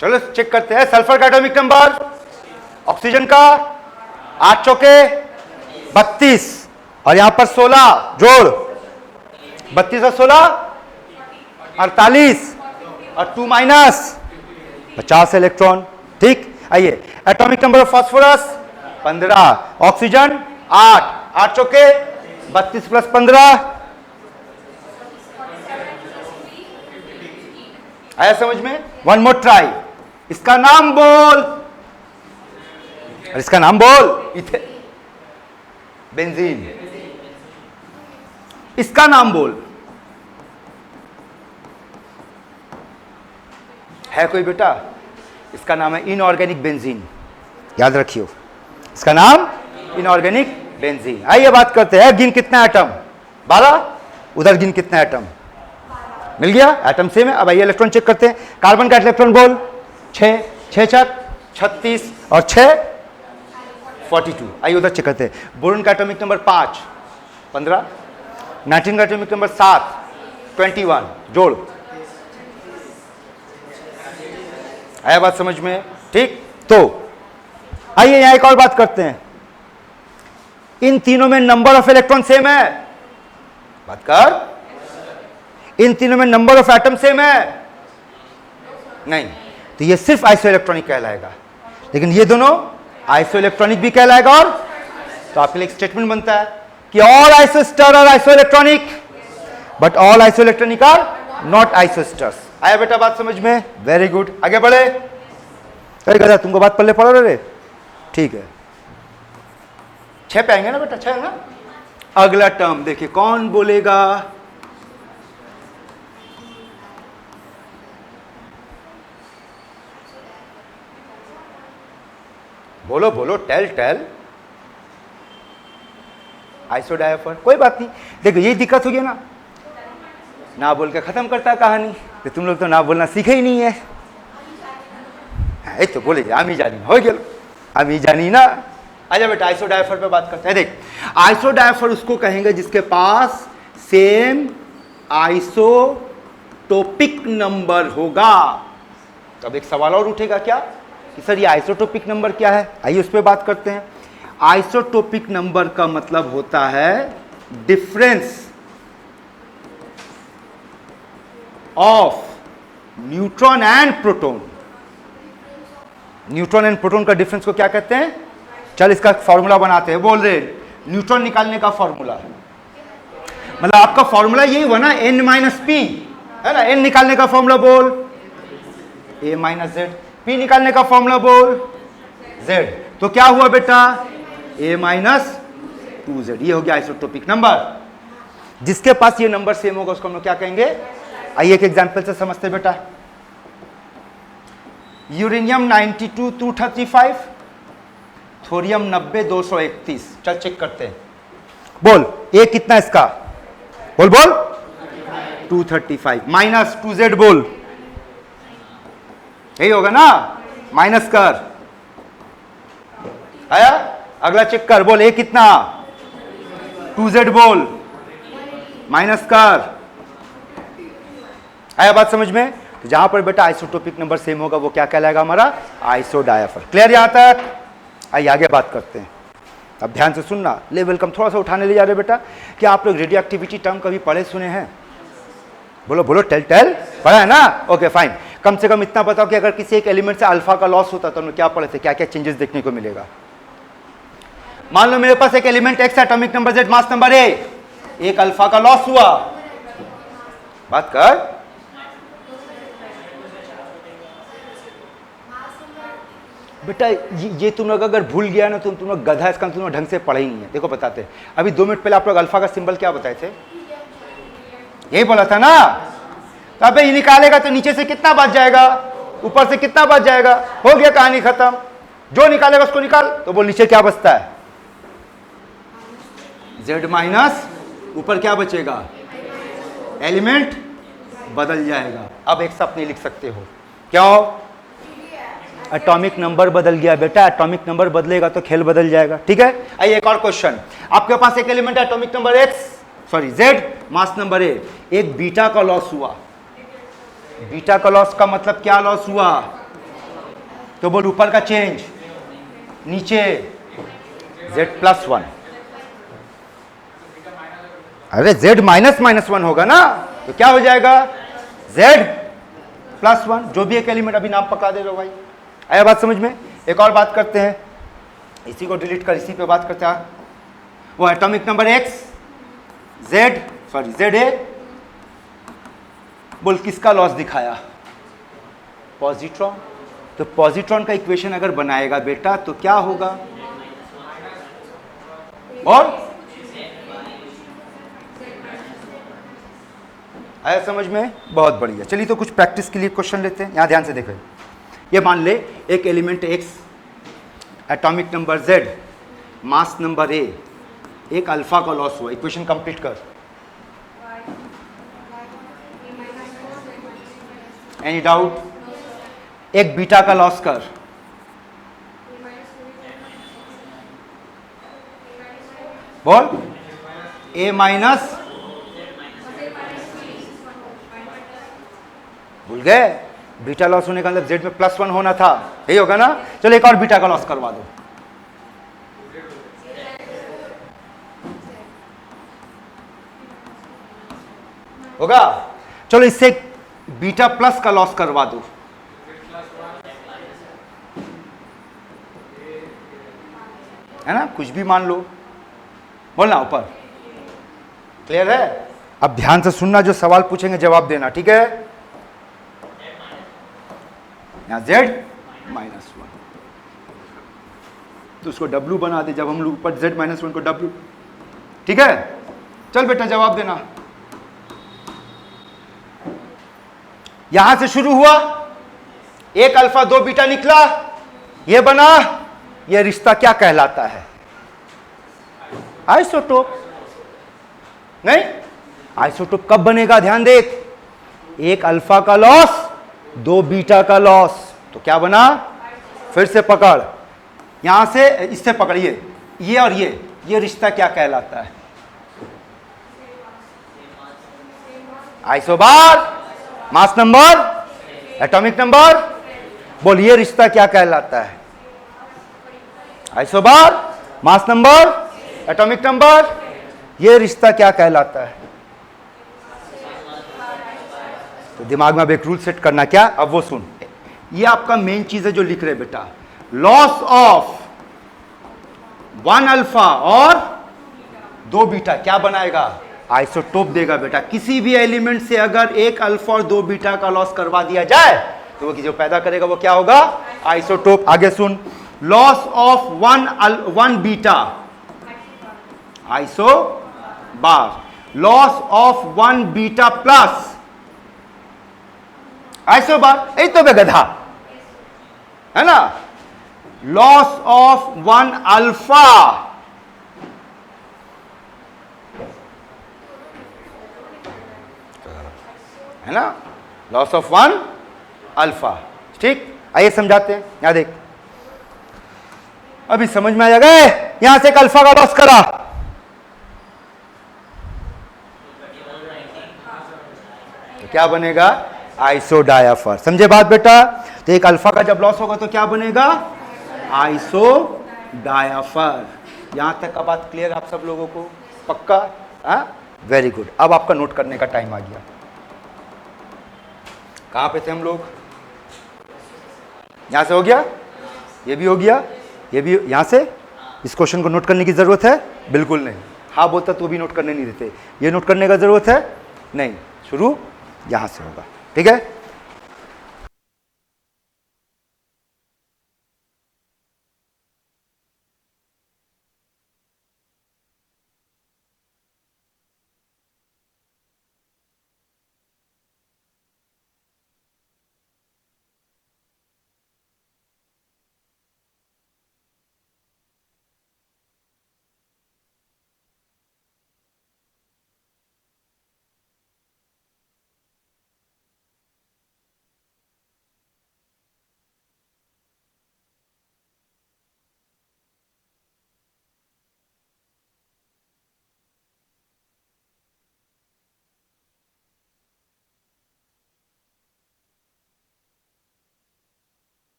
चलो चेक करते हैं। सल्फर का एटॉमिक नंबर, ऑक्सीजन का 8 चौके 32 और यहां पर 16 जोड़ 32 और 16 48 और 2 माइनस 50 इलेक्ट्रॉन, ठीक। आइए atomic number of phosphorus 15, oxygen 8, 8 चौके 32 प्लस 15 आया समझ में? वन मोर ट्राई, इसका नाम बोल, और इसका नाम बोल बेंजीन। इसका नाम बोल, है कोई बेटा? इसका नाम है इनऑर्गेनिक बेंजीन, याद रखियो, इसका नाम इनऑर्गेनिक बेंजीन। आइए बात करते हैं, गिन कितना एटम? 12, उधर गिन कितना एटम? मिल गया, एटम सेम है। अब आइए इलेक्ट्रॉन चेक करते हैं। कार्बन का इलेक्ट्रॉन बोल 6, 6 छक 36 और 6 42। आइए उधर चेक करते हैं। बोरोन का एटॉमिक नंबर 5, 15, नाइट्रोजन का एटॉमिक नंबर 7, 21 जोड़। आया बात समझ में? ठीक। तो आइए यहां एक और बात करते हैं, इन तीनों में नंबर ऑफ इलेक्ट्रॉन सेम है? बात कर। इन तीनों में नंबर ऑफ एटम सेम है? नहीं, तो ये सिर्फ आइसो इलेक्ट्रॉनिक कहलाएगा, लेकिन ये दोनों आइसो इलेक्ट्रॉनिक भी कहलाएगा। और तो आपके लिए एक स्टेटमेंट बनता है कि all isosters are isoelectronic but all isoelectronic are not isosters. आया बेटा बात समझ में? Very good. आगे बढ़े। अरे गधा तुमको बात पल्ले पढ़ो रे, ठीक है। 6 पे आएंगे ना बेटा? 6 है ना? अगला टर्म देखिए कौन बोलेगा? बोलो बोलो, टेल टेल। आइसोडायफर, कोई बात नहीं। देखो यही दिक्कत हो गया ना, ना बोल के खत्म करता है कहानी। तो तुम लोग तो ना बोलना सीखे ही नहीं है। एक तो बोले आमी जानी हो गया, आमी जानी ना। आजा बेटा आइसोडायफर पे बात करते हैं। देख आइसोडायफर उसको कहेंगे जिसके पास सेम आइसोटोपिक नंबर होगा। तो अब एक सवाल और उठेगा क्या कि सर ये आइसोटोपिक नंबर क्या है। आइए उस पर बात करते हैं। आइसोटोपिक नंबर का मतलब होता है difference of neutron and proton. Neutron and proton का डिफरेंस को क्या कहते हैं? चल इसका फॉर्मूला बनाते हैं। बोल रहे न्यूट्रॉन निकालने का फॉर्मूला, मतलब आपका फॉर्मूला यही हुआ ना, n माइनस पी है ना। n निकालने का फॉर्मूला बोल a माइनस जेड, p निकालने का फॉर्मूला बोल z। तो क्या हुआ बेटा? a minus 2z। ये हो गया आइसोटोपिक नंबर। जिसके पास ये नंबर सेम होगा उसको हम लोग क्या कहेंगे? आइए एक एग्जांपल से समझते बेटा। Uranium 92 235, thorium 90 231। चल चेक करते हैं। बोल ए कितना इसका? बोल बोल 235 माइनस 2z। बोल यही होगा ना, माइनस कर। आया? अगला चेक कर। बोल ए कितना? 2z। बोल माइनस कर। आया बात समझ में? तो जहां पर बेटा आइसोटोपिक नंबर सेम होगा वो क्या कहलाएगा? हमारा आइसोडायफर। क्लियर यहां तक? आइए आगे बात करते हैं। अब ध्यान से सुनना, लेवल कम थोड़ा सा उठाने ले जा रहे बेटा। क्या आप लोग रेडियो एक्टिविटी टर्म कभी पढ़े सुने हैं? बोलो बोलो, टेल टेल पढ़ा है ना? Okay fine. कम से कम इतना बताओ कि अगर किसी एक एलिमेंट से अल्फा का लॉस होता तो हम क्या पढ़े थे, क्या क्या चेंजेस देखने को मिलेगा? मान लो मेरे पास एक element x, atomic number Z, mass number A, एक अल्फा का लॉस हुआ। बात कर। बेटा ये तुम लोग अगर भूल गया ना तो तुम लोग गधा, इसका तुम लोग ढंग से पढ़े ही नहीं है। देखो बताते हैं। अभी 2 मिनट पहले आप लोग अल्फा का सिंबल क्या बताए थे? यही बोला था ना। तो अबे ये निकालेगा तो नीचे से कितना बच जाएगा, ऊपर से कितना बच जाएगा? हो गया, कहानी खत्म। जो निकालेगा उसको निकाल। तो बोल नीचे क्या बचता है? जेड माइनस, ऊपर क्या बचेगा? एलिमेंट बदल जाएगा। अब एक साथ नहीं लिख सकते हो, क्यों? एटॉमिक नंबर बदल गया बेटा। एटॉमिक नंबर बदलेगा तो खेल बदल जाएगा। ठीक है। आइए एक और क्वेश्चन। आपके पास एक एलिमेंट है atomic number Z, mass number A, एक बीटा का लॉस हुआ। बीटा का लॉस का मतलब क्या लॉस हुआ? तो बोल ऊपर का चेंज, नीचे z+1। अरे z -1 होगा ना, तो क्या हो जाएगा? z+1। जो भी एक एलिमेंट, अभी नाम पकड़ा दे रहे हो भाई। आया बात समझ में? एक और बात करते हैं, इसी को डिलीट कर, इसी पे बात करते हैं। वो एटॉमिक नंबर ZA, बोल किसका लॉस दिखाया? पॉजिट्रॉन। तो पॉजिट्रॉन का इक्वेशन अगर बनाएगा बेटा तो क्या होगा? और आया समझ में? बहुत बढ़िया। चलिए तो कुछ प्रैक्टिस के लिए क्वेश्चन लेते हैं। यहां ध्यान से देखो। ये मान ले एक element X, atomic number Z, mass number A, एक अल्फा का लॉस हुआ। इक्वेशन कंप्लीट कर। Any doubt? एक बीटा का लॉस कर। बोल A माइनस, भूल गए? बीटा लॉस होने का मतलब जेड में +1 होना था, यही होगा ना? चलो एक और बीटा का लॉस करवा दो। होगा? चलो इससे बीटा प्लस का लॉस करवा दो। है ना? कुछ भी मान लो, बोलना ऊपर। क्लियर है? अब ध्यान से सुनना, जो सवाल पूछेंगे जवाब देना, ठीक है? यहां z-1 तो उसको w बना दे। जब हम लोग ऊपर z-1 को w, ठीक है? चल बेटा जवाब देना। यहां से शुरू हुआ, एक अल्फा 2 बीटा निकला, ये बना। ये रिश्ता क्या कहलाता है? आइसोटोप। नहीं? आइसोटोप कब बनेगा? ध्यान देख। एक अल्फा का लॉस, 2 बीटा का लॉस, तो क्या बना? फिर से पकड़, यहां से इससे पकड़िए, ये और ये रिश्ता क्या कहलाता है? Isobar, mass number, atomic number बोल ये रिश्ता क्या कहलाता है? Isobar, mass number, atomic number, ये रिश्ता क्या कहलाता है? तो दिमाग में अब एक रूल सेट करना, क्या? अब वो सुन, ये आपका मेन चीज है जो लिख रहे बेटा, लॉस ऑफ 1 अल्फा और 2 बीटा क्या बनाएगा? आइसोटोप देगा बेटा। किसी भी एलिमेंट से अगर 1 अल्फा और 2 बीटा का लॉस करवा दिया जाए तो वो जो पैदा करेगा वो क्या होगा? आइसोटोप। आगे सुन, loss of 1 beta isobar, loss of 1 beta plus isobar, यही तो बेगधा है ना। लॉस ऑफ 1 अल्फा है ना, लॉस ऑफ 1 अल्फा। ठीक, आइए समझाते हैं। यहां देख, अभी समझ में आ जाएगा। यहां से एक अल्फा का लॉस करा, तो क्या बनेगा? आइसोडायाफर। समझे बात बेटा? तो एक अल्फा का जब लॉस होगा तो क्या बनेगा? आइसोडायाफर। यहां तक का बात क्लियर आप सब लोगों को? पक्का? हाँ, वेरी गुड। अब आपका नोट करने का टाइम आ गया। कहां पे थे हम लोग? यहां से हो गया, ये भी हो गया, ये भी। यहां से इस क्वेश्चन को नोट करने की जरूरत है? बिल्कुल नहीं। हाँ बोलता तो भी नोट करने नहीं देते। ये नोट करने का जरूरत है? नहीं। शुरू यहां से होगा, ठीक है?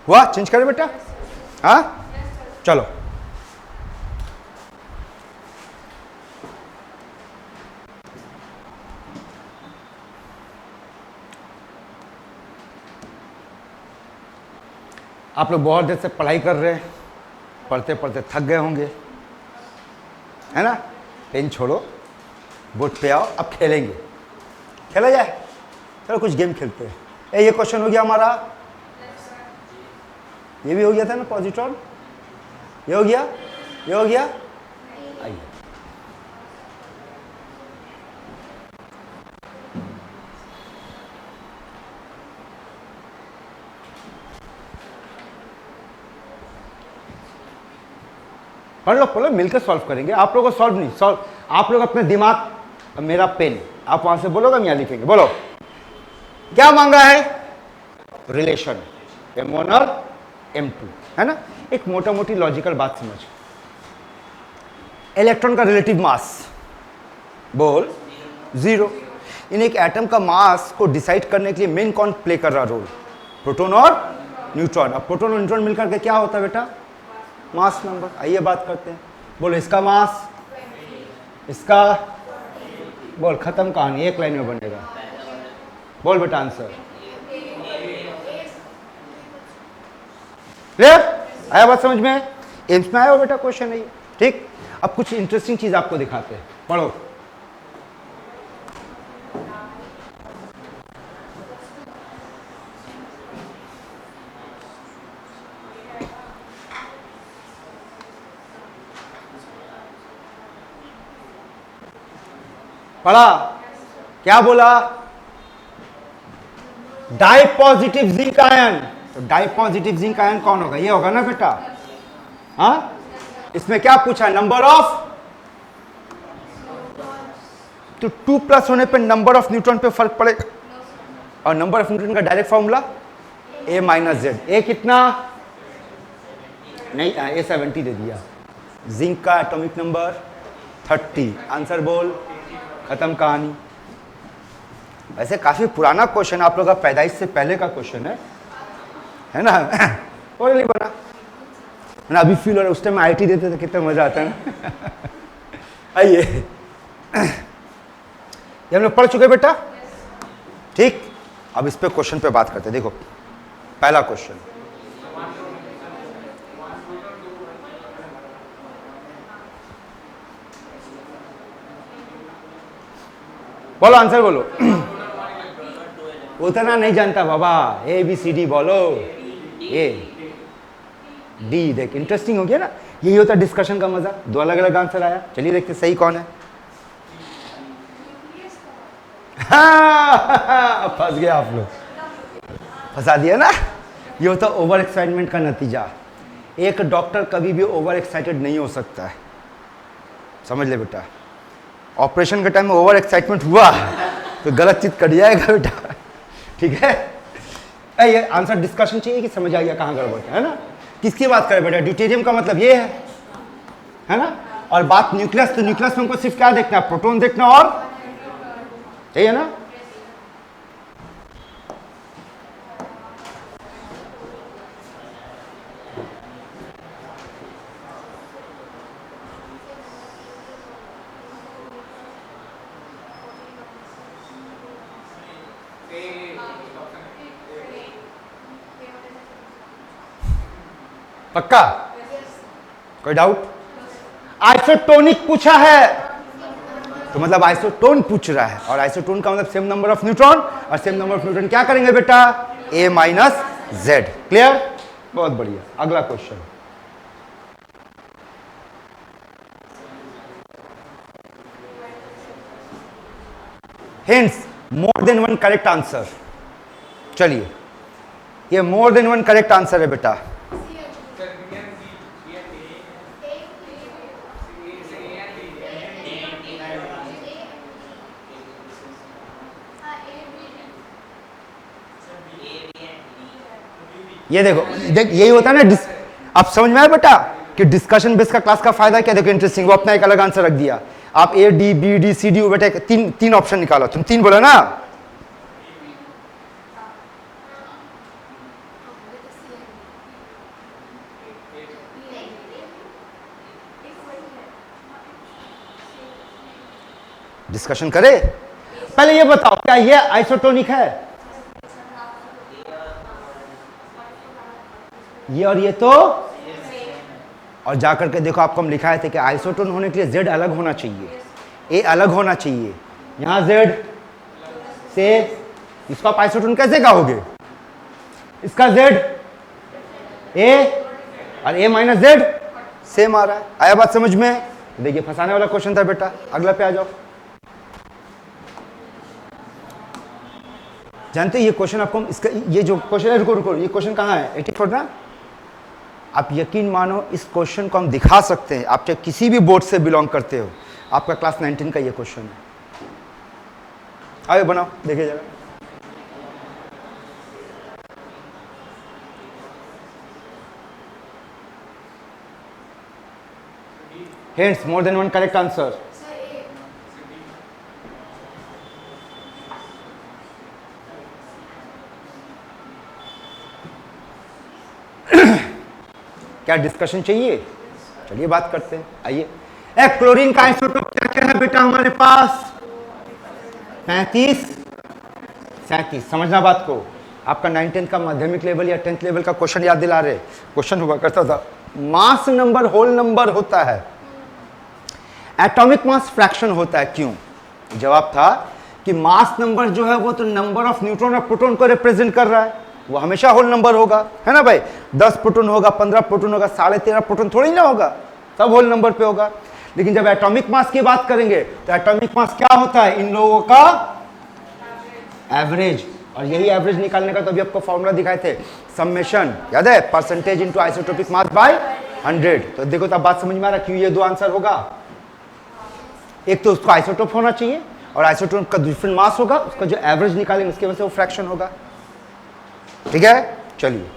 हुआ? चेंज करें बेटा? हाँ, चलो। आप लोग बहुत देर से पढ़ाई कर रहे हैं, पढ़ते पढ़ते थक गए होंगे, है ना? पेन छोड़ो, बोर्ड पे आओ, अब खेलेंगे। खेला जाए? चलो कुछ गेम खेलते हैं। ये क्वेश्चन हो गया हमारा, ये भी हो गया था ना, पॉजिट्रॉन। ये हो गया, ये हो गया। आइए, पढ़ लो मिलकर सॉल्व करेंगे। आप लोगों को सॉल्व नहीं, सॉल्व आप लोग अपने दिमाग, मेरा पेन आप वहां से बोलोगे, हम यहां लिखेंगे। बोलो क्या मांगा है? रिलेशन M1 और M2, है ना? एक मोटा मोटी लॉजिकल बात समझ। इलेक्ट्रॉन का रिलेटिव मास बोल 0। इन एक एटम का मास को डिसाइड करने के लिए मेन कौन प्ले कर रहा रोल? प्रोटॉन और न्यूट्रॉन। अब प्रोटॉन और न्यूट्रॉन मिलकर के क्या होता है बेटा? Mass number. आइए बात करते हैं। बोलो इसका मास, इसका, बोल खत्म कहानी, एक लाइन में बनेगा। बोल बेटा आंसर। क्लियर? आया बात समझ में? एम्स में आया हो बेटा क्वेश्चन है ये, ठीक? अब कुछ इंटरेस्टिंग चीज आपको दिखाते हैं, पढ़ो। पढ़ा? क्या बोला? Di positive zinc ion. तो डाई पॉजिटिव जिंक आयन कौन होगा? ये होगा ना बेटा? हाँ, इसमें क्या पूछा? Number of. तो 2+ होने पे नंबर ऑफ न्यूट्रॉन पे फर्क पड़ेगा। और नंबर ऑफ न्यूट्रॉन का डायरेक्ट फॉर्मूला ए माइनस जेड। ए कितना, नहीं ए 70 दे दिया। जिंक का एटॉमिक नंबर 30। आंसर बोल, खत्म कहानी। वैसे काफी पुराना क्वेश्चन, आप लोग का पैदाइश से पहले का क्वेश्चन है ना और नहीं बना ना, अभी फील हो रहा है। उस टाइम आईटी देते थे कितना मजा आता है ना आइए ये हम लोग पढ़ चुके बेटा, ठीक। अब इस पे क्वेश्चन पे बात करते हैं। देखो पहला क्वेश्चन, बोलो आंसर बोलो उतना नहीं जानता बाबा, ए बी सी डी बोलो। ए डी, देख इंटरेस्टिंग हो गया ना, यही होता डिस्कशन का मजा। दो अलग अलग आंसर आया, चलिए देखते सही कौन है। फंस गया आप लोग, फंसा दिया ना। ये होता ओवर एक्साइटमेंट का नतीजा। एक डॉक्टर कभी भी ओवर एक्साइटेड नहीं हो सकता है, समझ ले बेटा। ऑपरेशन के टाइम में ओवर एक्साइटमेंट हुआ तो गलत चीज कट जाएगा बेटा, ठीक है। ये आंसर डिस्कशन चाहिए कि समझ आ गया कहाँ गड़बड़ है ना। किसकी बात करें बेटा, ड्यूटेरियम का मतलब ये है ना। और बात न्यूक्लियस, तो न्यूक्लियस में हमको सिर्फ क्या देखना है, प्रोटॉन देखना और चाहिए ना। पक्का, कोई डाउट। आइसोटोनिक पूछा है तो मतलब आइसोटोन पूछ रहा है, और आइसोटोन का मतलब सेम नंबर ऑफ न्यूट्रॉन, और सेम नंबर ऑफ न्यूट्रॉन क्या करेंगे बेटा, ए माइनस जेड। क्लियर, बहुत बढ़िया। अगला question, hints, more than one correct answer. चलिए ये more than one correct answer है बेटा। ये देखो, देख यही होता है ना। अब समझ में आया बेटा कि डिस्कशन बेस का क्लास का फायदा क्या। देखो इंटरेस्टिंग, वो अपना एक अलग आंसर रख दिया। आप A D B D C D बेटा तीन ऑप्शन निकालो, तुम तीन बोला ना। डिस्कशन करे, पहले ये बताओ क्या ये आइसोटोनिक है, ये और ये तो। और जाकर के देखो आपको हम लिखा थे कि आइसोटोन होने के लिए जेड अलग होना चाहिए, ए अलग होना चाहिए। यहां जेड से इसको आप आइसोटोन कैसे कहोगे, इसका जेड ए और ए माइनस जेड सेम आ रहा है। आया बात समझ में। देखिए फंसाने वाला क्वेश्चन था बेटा। अगला पे आ जाओ। जानते ये क्वेश्चन आपको इसका, ये जो क्वेश्चन है, रुको रुको, ये क्वेश्चन कहाँ है, 84 ना। आप यकीन मानो इस क्वेश्चन को हम दिखा सकते हैं, आप चाहे किसी भी बोर्ड से बिलोंग करते हो। आपका क्लास 19 का ये क्वेश्चन है। आइए बनाओ, देखिए जरा। Hence, more than one correct answer. क्या डिस्कशन चाहिए? चलिए बात करते हैं। आइए, क्लोरीन का आइसोटोप क्या क्या है बेटा हमारे पास? 35, 37। समझना बात को। आपका 9th का माध्यमिक लेवल या 10th लेवल का क्वेश्चन याद दिला रहे। क्वेश्चन हुआ करता था, मास नंबर होल नंबर होता है, एटॉमिक मास फ्रैक्शन होता है। क्यों? जवाब था कि मास नंबर जो है वो तो नंबर ऑफ न्यूट्रॉन और प्रोटॉन को रिप्रेजेंट कर रहा है, वो हमेशा होल नंबर होगा, है ना भाई। 10 प्रोटॉन होगा, 15 प्रोटॉन होगा, 13.5 प्रोटॉन थोड़ी ना होगा, सब होल नंबर पे होगा। लेकिन जब एटॉमिक मास की बात करेंगे तो एटॉमिक मास क्या होता है? इन लोगों का एवरेज। और यही एवरेज निकालने का तो अभी आपको फॉर्मूला दिखाए थे, समेशन, याद है? Percentage into isotopic mass by 100। तो देखो तो बात समझ में आ रहा है क्यों ये दो आंसर होगा। एक तो उसको आइसोटोप होना चाहिए और आइसोटोप का डिफरेंट मास होगा, उसका जो एवरेज निकालेंगे उसके वजह से वो फ्रैक्शन होगा। ठीक है, चलिए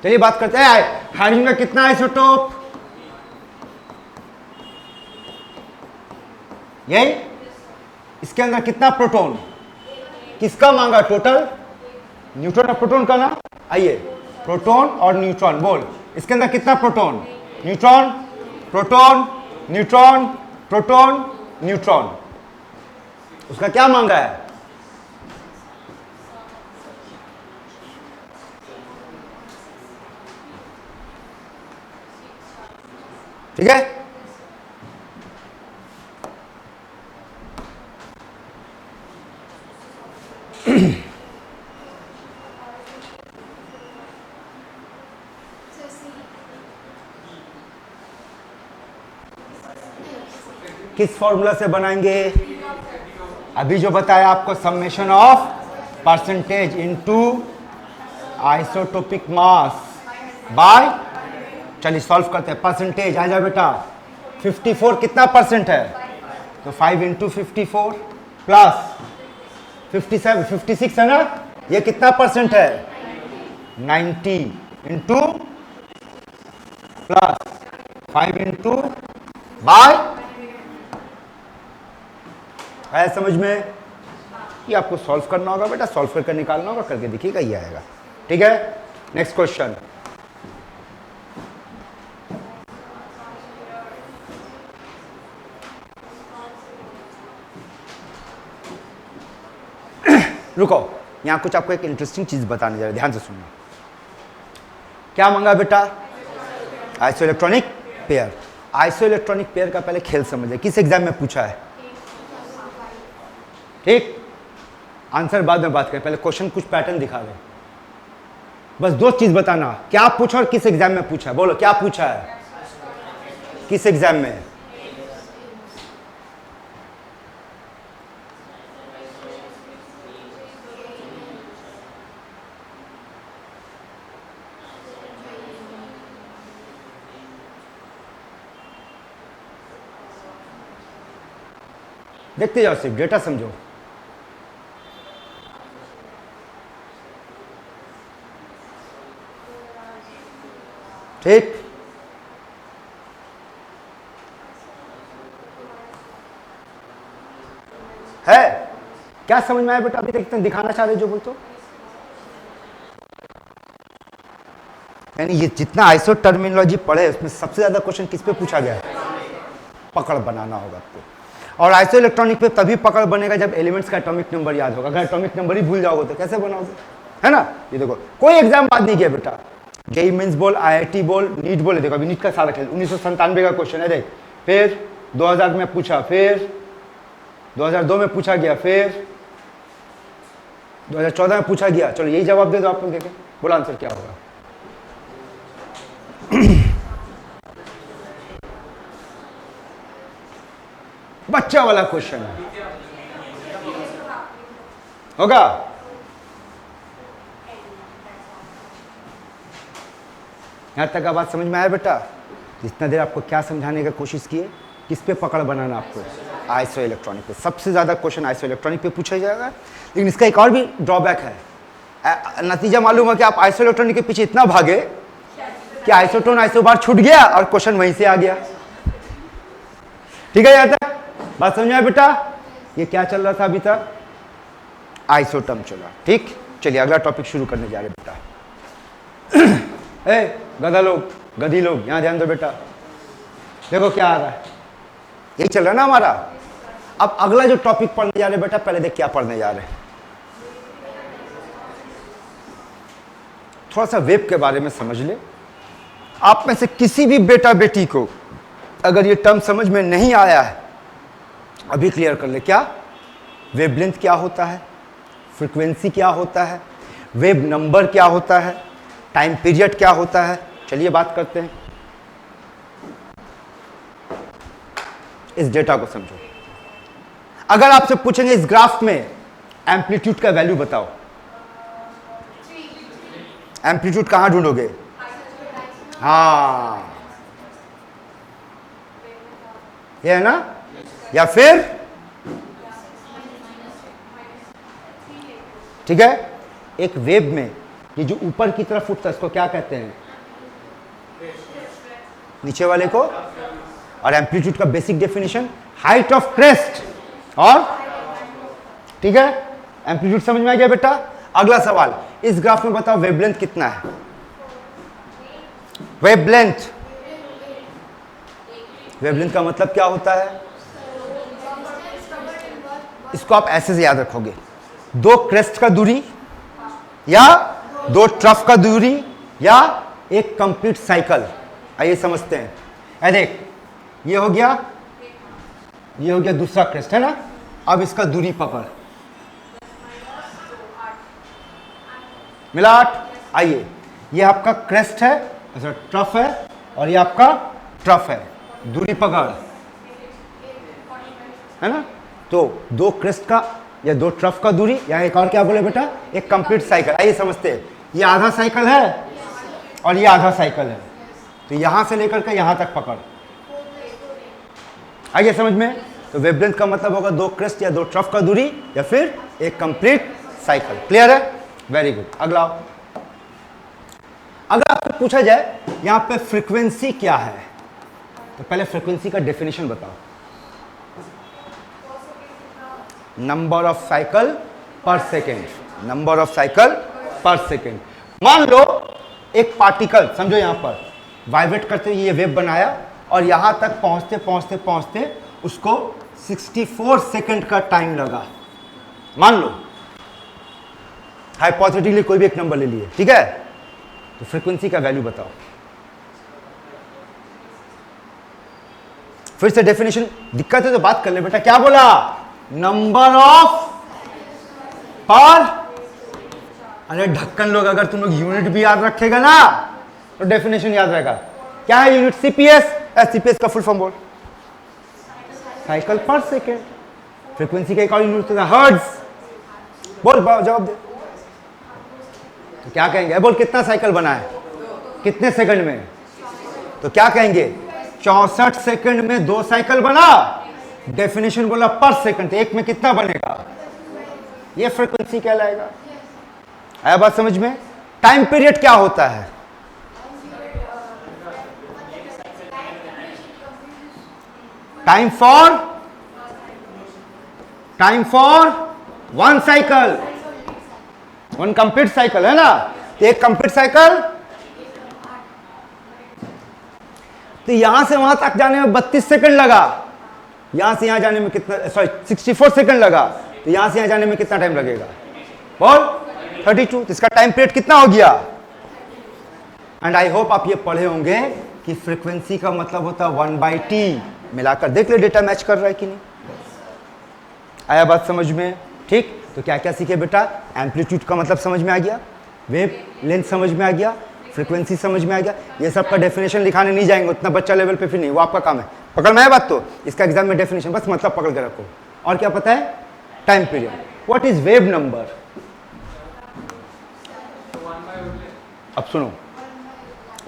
चलिए बात करते हैं हाइड्रोजन का कितना आइसोटोप, यही इसके अंदर कितना प्रोटॉन, किसका मांगा टोटल, न्यूट्रॉन और प्रोटॉन का ना। आइए प्रोटॉन और न्यूट्रॉन बोल, इसके अंदर कितना proton, neutron proton neutron proton neutron, उसका क्या मांगा है, ठीक है। किस फॉर्मूला से बनाएंगे, अभी जो बताया आपको, summation of percentage into isotopic mass by, चलिए सॉल्व करते हैं। परसेंटेज आ जाए बेटा, 54 कितना परसेंट है, तो 5 इंटू 54 प्लस 57 56 है ना, ये कितना परसेंट है 90 इंटू प्लस 5 इंटू बाय, है समझ में। ये आपको सॉल्व करना होगा बेटा, सॉल्व करके निकालना होगा, करके देखिएगा ये आएगा। ठीक है, नेक्स्ट क्वेश्चन। रुको, यहां कुछ आपको एक इंटरेस्टिंग चीज बताने जा रहा है, ध्यान से सुनना। क्या मांगा बेटा, iso electronic pair. Iso electronic pair का पहले खेल समझे, किस एग्जाम में पूछा है, ठीक, आंसर बाद में बात करें, पहले क्वेश्चन कुछ पैटर्न दिखा रहे। बस दो चीज बताना, क्या पूछा और किस एग्जाम में पूछा है, बोलो क्या पूछा है, किस एग्जाम में। देखते जाओ, सिर्फ डेटा समझो। ठीक, है क्या समझ में आया बेटा, अभी तक दिखाना चाह रहे जो बोलते हो, यानी ये जितना आइसो टर्मिनोलॉजी पढ़े उसमें सबसे ज्यादा क्वेश्चन किस पे पूछा गया है, पकड़ बनाना होगा आपको। और आइसो इलेक्ट्रॉनिक पे तभी पकड़ बनेगा जब एलिमेंट्स का एटॉमिक नंबर याद होगा, अगर एटॉमिक नंबर ही भूल जाओगे तो कैसे बनाओगे, है ना। ये देखो कोई एग्जाम बात नहीं किया बेटा, जेई मेंस बोल, आईआईटी बोल, नीट बोल, देखो अभी नीट का सारा खेल 1997 का क्वेश्चन है, देख, फिर 2000 में पूछा, फिर 2002 में पूछा गया, फिर 2014 में पूछा गया। चलो यही जवाब दे दो आप लोग, देखें बोला आंसर क्या होगा। बच्चा वाला क्वेश्चन है, होगा। यहां तक बात समझ में आया बेटा, जितना देर आपको क्या समझाने का कोशिश किए, किस पे पकड़ बनाना आपको, आइसो इलेक्ट्रॉनिक पे। सबसे ज्यादा क्वेश्चन आइसो इलेक्ट्रॉनिक पे पूछा जाएगा, लेकिन इसका एक और भी ड्रॉबैक है, नतीजा मालूम है कि आप आइसो इलेक्ट्रॉनिक के पीछे इतना भागे कि आइसोटोन आइसोबार छूट गया और क्वेश्चन वहीं से आ गया। ठीक है, यहां तक बात समझ में आया बेटा। ये क्या चल रहा था अभी तक, आइसोटर्म चला। ठीक, चलिए अगला टॉपिक शुरू करने जा रहे बेटा। ए गधा लोग, गधी लोग, यहां ध्यान दो बेटा, देखो क्या आ रहा है, यही चल रहा है ना हमारा। अब अगला जो टॉपिक पढ़ने जा रहे बेटा, पहले देख क्या पढ़ने जा रहे हैं, थोड़ा सा वेब के बारे में समझ ले। आप में से किसी भी बेटा बेटी को अगर ये टर्म समझ में नहीं आया है, अभी क्लियर कर ले, क्या वेवलेंथ क्या होता है, फ्रीक्वेंसी क्या होता है, वेव नंबर क्या होता है, टाइम पीरियड क्या होता है। चलिए बात करते हैं, इस डेटा को समझो। अगर आपसे पूछेंगे इस ग्राफ में एम्पलीट्यूड का वैल्यू बताओ, एम्पलीट्यूड कहाँ ढूंढोगे? हाँ, ये है ना? या फिर ठीक है, एक वेव में ये जो ऊपर की तरफ उठता है इसको क्या कहते हैं? नीचे वाले को। और एम्पलीट्यूड का basic definition height of crest, और ठीक है, एम्पलीट्यूड समझ में आ गया बेटा? अगला सवाल, इस ग्राफ में बताओ वेवलेंथ कितना है? वेवलेंथ, वेवलेंथ का मतलब क्या होता है? इसको आप ऐसे से याद रखोगे, दो क्रेस्ट का दूरी या दो ट्रफ का दूरी या एक कंप्लीट साइकिल। आइए समझते हैं। ऐ देख, ये हो गया, ये हो गया दूसरा क्रेस्ट, है ना? अब इसका दूरी पकड़, मिला 8। आइए, ये आपका क्रेस्ट है, अच्छा ट्रफ है, और ये आपका ट्रफ है, दूरी पकड़, है ना? तो दो क्रेस्ट का या दो ट्रफ का दूरी, या एक और क्या बोले बेटा? एक कंप्लीट साइकिल। आइए समझते हैं, ये आधा साइकिल है और ये आधा साइकिल है, तो यहां से लेकर के यहां तक पकड़। आइए समझ में? तो वेवलेंथ का मतलब होगा दो क्रेस्ट या दो ट्रफ का दूरी या फिर एक कंप्लीट साइकिल। क्लियर है? Very good. अगला, अगर आपको पूछा जाए यहां पे फ्रीक्वेंसी क्या है, तो पहले फ्रीक्वेंसी का डेफिनेशन बताओ। नंबर ऑफ साइकिल पर सेकेंड, नंबर ऑफ साइकिल पर सेकेंड। मान लो एक पार्टिकल, समझो यहां पर वाइब्रेट करते हुए ये वेव बनाया और यहां तक पहुंचते पहुंचते पहुंचते उसको 64 सेकंड का टाइम लगा। मान लो हाइपोथेटिकली कोई भी एक नंबर ले लिए, ठीक है? तो फ्रीक्वेंसी का वैल्यू बताओ। फिर से डेफिनेशन, दिक्कत है तो बात कर ले बेटा। क्या बोला? नंबर ऑफ पर, अरे ढक्कन लोग, अगर तुम लोग यूनिट भी याद रखेगा ना तो डेफिनेशन याद रहेगा। क्या है यूनिट? सीपीएस। सीपीएस का फुल फॉर्म बोल। साइकिल पर सेकेंड। फ्रीक्वेंसी का एक और यूनिट होता है हर्ट्ज। बोल, जवाब दे। तो क्या कहेंगे? बोल, कितना साइकिल बना है? कितने सेकंड में? तो क्या कहेंगे? 64 सेकंड में 2 साइकिल बना। डेफिनेशन बोला पर सेकंड, तो एक में कितना बनेगा? ये फ्रीक्वेंसी कहलाएगा। आया बात समझ में? टाइम पीरियड क्या होता है? Time for one cycle, one complete cycle, है ना? तो एक कंप्लीट साइकिल, तो यहां से वहां तक जाने में 32 सेकंड लगा, यहां से यहां जाने में कितना, सॉरी 64 सेकंड लगा, तो यहां से यहां जाने में कितना टाइम लगेगा? बोल, 32। तो इसका टाइम पीरियड कितना हो गया? एंड आई होप आप ये पढ़े होंगे कि फ्रीक्वेंसी का मतलब होता है 1/t। मिलाकर देख ले डेटा मैच कर रहा है कि नहीं। आया बात समझ में? ठीक। तो क्या क्या सीखे बेटा? एम्पलीट्यूड का मतलब समझ में आ गया, वेव लेंथ समझ में आ गया, फ्रीक्वेंसी समझ में आ गया। ये सब का डेफिनेशन लिखाने नहीं जाएंगे, उतना बच्चा लेवल पे फिर नहीं, वो आपका काम है। पकड़ में आया बात? तो इसका एग्जाम में डेफिनेशन बस मतलब पकड़ के रखो। और क्या पता है? Time period. What is wave number? अब सुनो,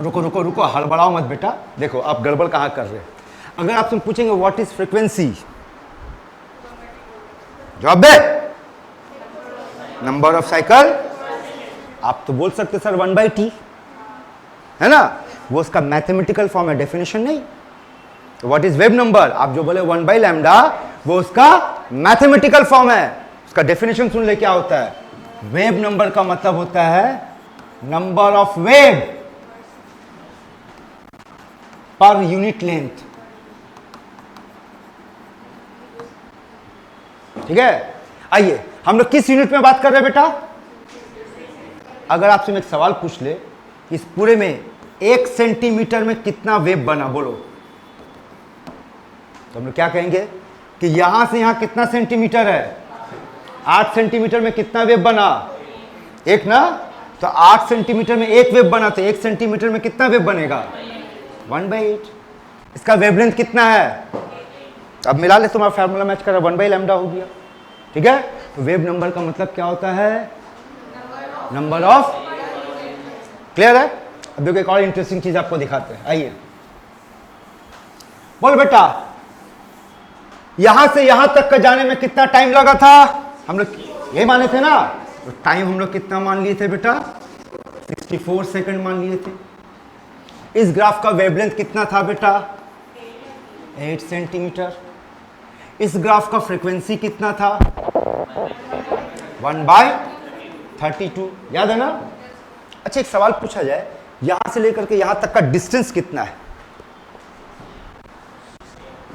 रुको रुको रुको, हड़बड़ाओ मत बेटा। देखो आप गड़बड़ कहाँ कर रहे हैं। अगर आप तुम पूछेंगे व्हाट इज फ्रीक्वेंसी, जवाब दे। Number of cycle. आप तो बोल सकते सर 1/t, है ना? वो उसका मैथमेटिकल फॉर्म है, डेफिनेशन नहीं। तो व्हाट इज वेव नंबर? आप जो बोले 1/λ, वो उसका मैथमेटिकल फॉर्म है। उसका डेफिनेशन सुन ले क्या होता है। वेव नंबर का मतलब होता है number of wave per unit length. ठीक है? आइए, हम लोग किस यूनिट में बात कर रहे हैं बेटा? अगर आपसे मैं एक सवाल पूछ ले, इस पूरे में 1 सेंटीमीटर में कितना वेव बना, बोलो। तो हम लोग क्या कहेंगे कि यहां से यहां कितना सेंटीमीटर है? 8 सेंटीमीटर में कितना वेव बना? एक ना? तो 8 सेंटीमीटर में एक वेव बना, तो 1 सेंटीमीटर में कितना वेव बनेगा? 1/8। इसका वेवलेंथ कितना है? अब मिला ले, तुम्हारा फार्मूला मैच कर रहा, 1/λ हो गया। ठीक है? तो वेव नंबर का मतलब क्या होता है? नंबर ऑफ क्लियर है? अब देखो एक और इंटरेस्टिंग चीज आपको दिखाते हैं, आइए। बोल बेटा, यहां से यहां तक का जाने में कितना टाइम लगा था? हम लोग यही माने थे ना, तो टाइम हम लोग कितना मान लिए थे बेटा? 64 सेकंड मान लिए थे। इस ग्राफ का वेवलेंथ कितना था बेटा? 8 सेंटीमीटर। इस ग्राफ का फ्रीक्वेंसी कितना था? 1/32। याद है ना? अच्छा, एक सवाल पूछा जाए, यहां से लेकर के यहां तक का डिस्टेंस कितना है?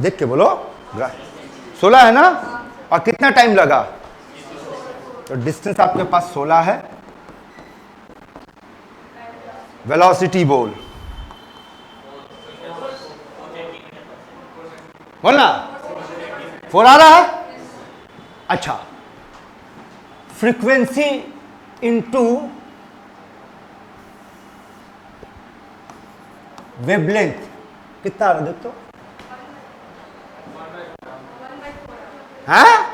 देख के बोलो। 16 है ना? और कितना टाइम लगा? तो डिस्टेंस आपके पास 16 है। वेलोसिटी बोल, बोलना। 4 आ रहा है? अच्छा, फ्रीक्वेंसी इंटू वेवलेंथ कितना आ रहा है? देख तो। हाँ?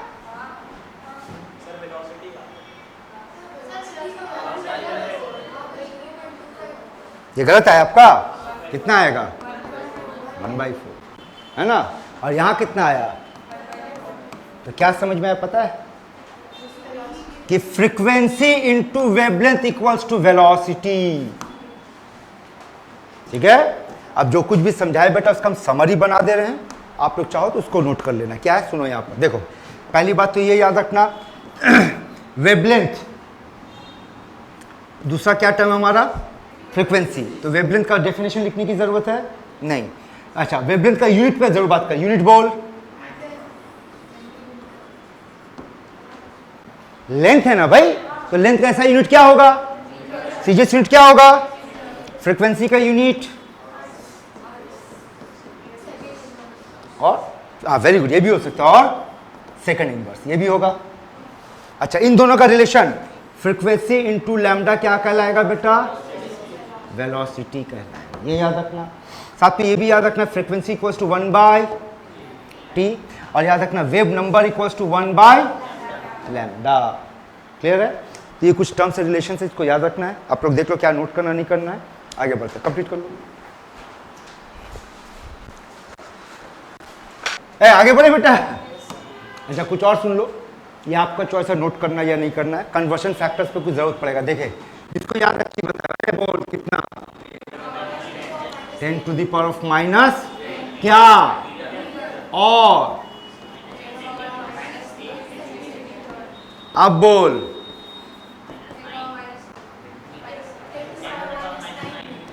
ये गलत है आपका। कितना आएगा? 1/4 है ना? और यहां कितना आया? तो क्या समझ में आया पता है? कि frequency into wavelength equals to velocity. ठीक है? अब जो कुछ भी समझाए बेटा उसका हम समरी बना दे रहे हैं, आप लोग चाहो तो उसको नोट कर लेना। क्या है सुनो, यहां पर देखो, पहली बात तो ये याद रखना वेवलेंथ, दूसरा क्या टर्म हमारा? फ्रीक्वेंसी। तो वेवलेंथ का डेफिनेशन लिखने की जरूरत है नहीं। अच्छा, वेवलेंथ का यूनिट पे जरूर बात कर। यूनिट बोल। लेंथ है ना भाई, तो लेंथ का ऐसा यूनिट क्या होगा? सीजीएस यूनिट क्या होगा? फ्रीक्वेंसी का यूनिट। और हाँ, वेरी गुड, ये भी हो सकता है। और सेकंड इनवर्स ये भी होगा। अच्छा, इन दोनों का रिलेशन फ्रीक्वेंसी इंटू लैम्डा क्या कहलाएगा बेटा? वेलोसिटी कहलाएगा। ये याद रखना। साथ में ये भी याद रखना, फ्रीक्वेंसी इक्वल्स टू 1/t, और याद रखना वेव नंबर इक्वल्स टू 1/लैम्डा। क्लियर है? तो ये कुछ टर्म्स एंड रिलेशन है, इसको याद रखना है। आप लोग देख लो क्या नोट करना नहीं करना है। आगे बढ़ते, कंप्लीट कर लो। आगे बढ़े बेटा। अच्छा, कुछ और सुन लो, ये आपका चॉइस है नोट करना या नहीं करना है। कन्वर्शन फैक्टर्स पे कुछ जरूरत पड़ेगा। देखे, इसको याद रखिए, बता रहे बोल कितना? 10 to the power of minus क्या? और अब बोल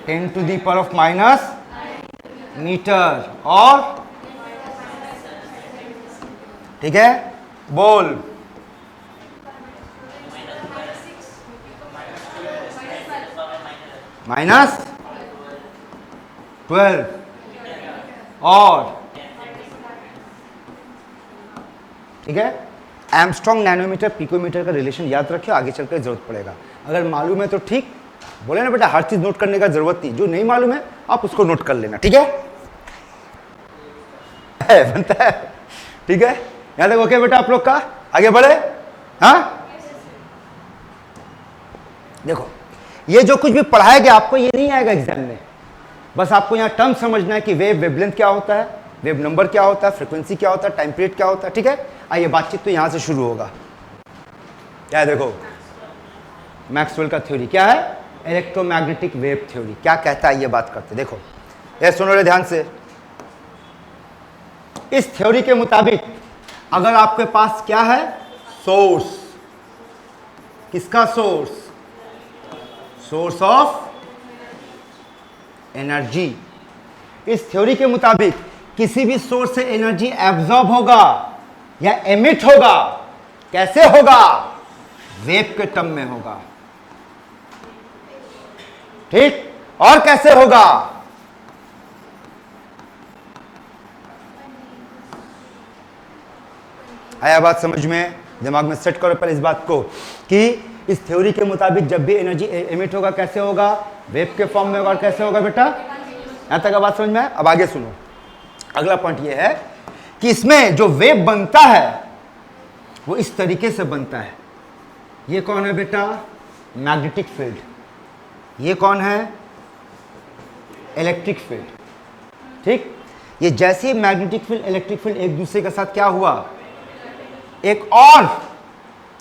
10 to the power of minus metre. और ठीक है, बोल -12। और ठीक है, एमस्ट्रॉन्ग नैनोमीटर पिकोमीटर का रिलेशन याद रखियो, आगे चलकर जरूरत पड़ेगा। अगर मालूम है तो ठीक, बोले ना बेटा, हर चीज नोट करने का जरूरत नहीं। जो नहीं मालूम है आप उसको नोट कर लेना। ठीक है? बनता है? ठीक है, याद है? ओके बेटा, आप लोग का आगे बढ़े। हाँ, देखो, ये जो कुछ भी पढ़ाया गया आपको ये नहीं आएगा एग्जाम में। बस आपको यहाँ टर्म समझना है कि वेव वेवलेंथ क्या होता है, वेव नंबर क्या होता है, फ्रीक्वेंसी क्या होता है, टाइम पीरियड क्या होता है। ठीक है? आइए, बातचीत तो यहां से शुरू होगा। क्या है? देखो, मैक्सवेल का थ्योरी क्या है? Electromagnetic wave theory. क्या कहता है ये बात करते। देखो, ये सुनो रे ध्यान से। इस थ्योरी के मुताबिक अगर आपके पास क्या है? सोर्स। किसका सोर्स? Source of energy. इस थ्योरी के मुताबिक किसी भी सोर्स से एनर्जी एब्जॉर्ब होगा या एमिट होगा। कैसे होगा? वेव के टर्म में होगा। ठीक? और कैसे होगा? आया बात समझ में? दिमाग में सेट करो पहले इस बात को कि इस थ्योरी के मुताबिक जब भी एनर्जी एमिट होगा कैसे होगा? वेव के फॉर्म में होगा। और कैसे होगा बेटा? यहां तक बात समझ में है? अब आगे सुनो। अगला पॉइंट ये है कि इसमें जो वेव बनता है वो इस तरीके से बनता है। ये कौन है बेटा? Magnetic field. ये कौन है? Electric field. ठीक, ये जैसे मैग्नेटिक फील्ड इलेक्ट्रिक फील्ड एक दूसरे के साथ क्या हुआ, एक और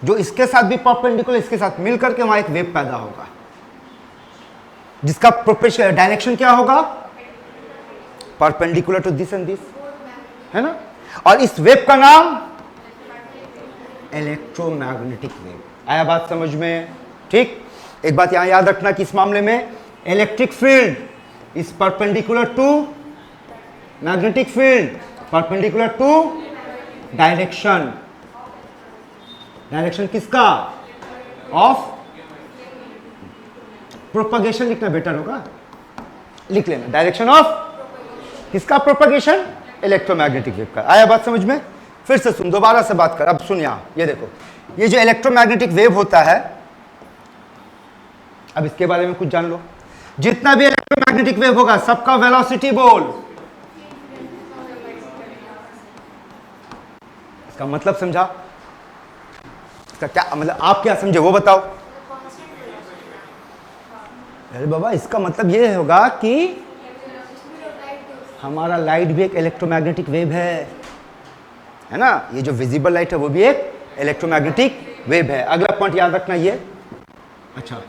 जो इसके साथ भी परपेंडिकुलर इसके साथ मिल करके वहां एक वेव पैदा होगा जिसका प्रोपोर्शनल डायरेक्शन क्या होगा, perpendicular to this and this, है ना। और इस वेव का नाम इलेक्ट्रोमैग्नेटिक वेव। आया बात समझ में? ठीक, एक बात यहां याद रखना कि इस मामले में electric field is perpendicular to magnetic field, perpendicular to direction. Direction किसका? ऑफ प्रोपगेशन लिखना बेटर होगा, लिख लेना डायरेक्शन ऑफ किसका? प्रोपगेशन, इलेक्ट्रोमैग्नेटिक वेव का। आया बात समझ में? फिर से सुन, दोबारा से बात कर। अब सुन यहां, ये देखो, ये जो इलेक्ट्रोमैग्नेटिक वेव होता है, अब इसके बारे में कुछ जान लो। जितना भी इलेक्ट्रोमैग्नेटिक वेव होगा सबका वेलोसिटी बोल, इसका मतलब समझा? इसका क्या मतलब, आप क्या समझे वो बताओ। अरे बाबा, इसका मतलब ये होगा कि हमारा लाइट भी एक इलेक्ट्रोमैग्नेटिक वेव है ना। ये जो विजिबल लाइट है वो भी एक इलेक्ट्रोमैग्नेटिक वेव है। अगला पॉइंट याद रखना ये। अच्छा,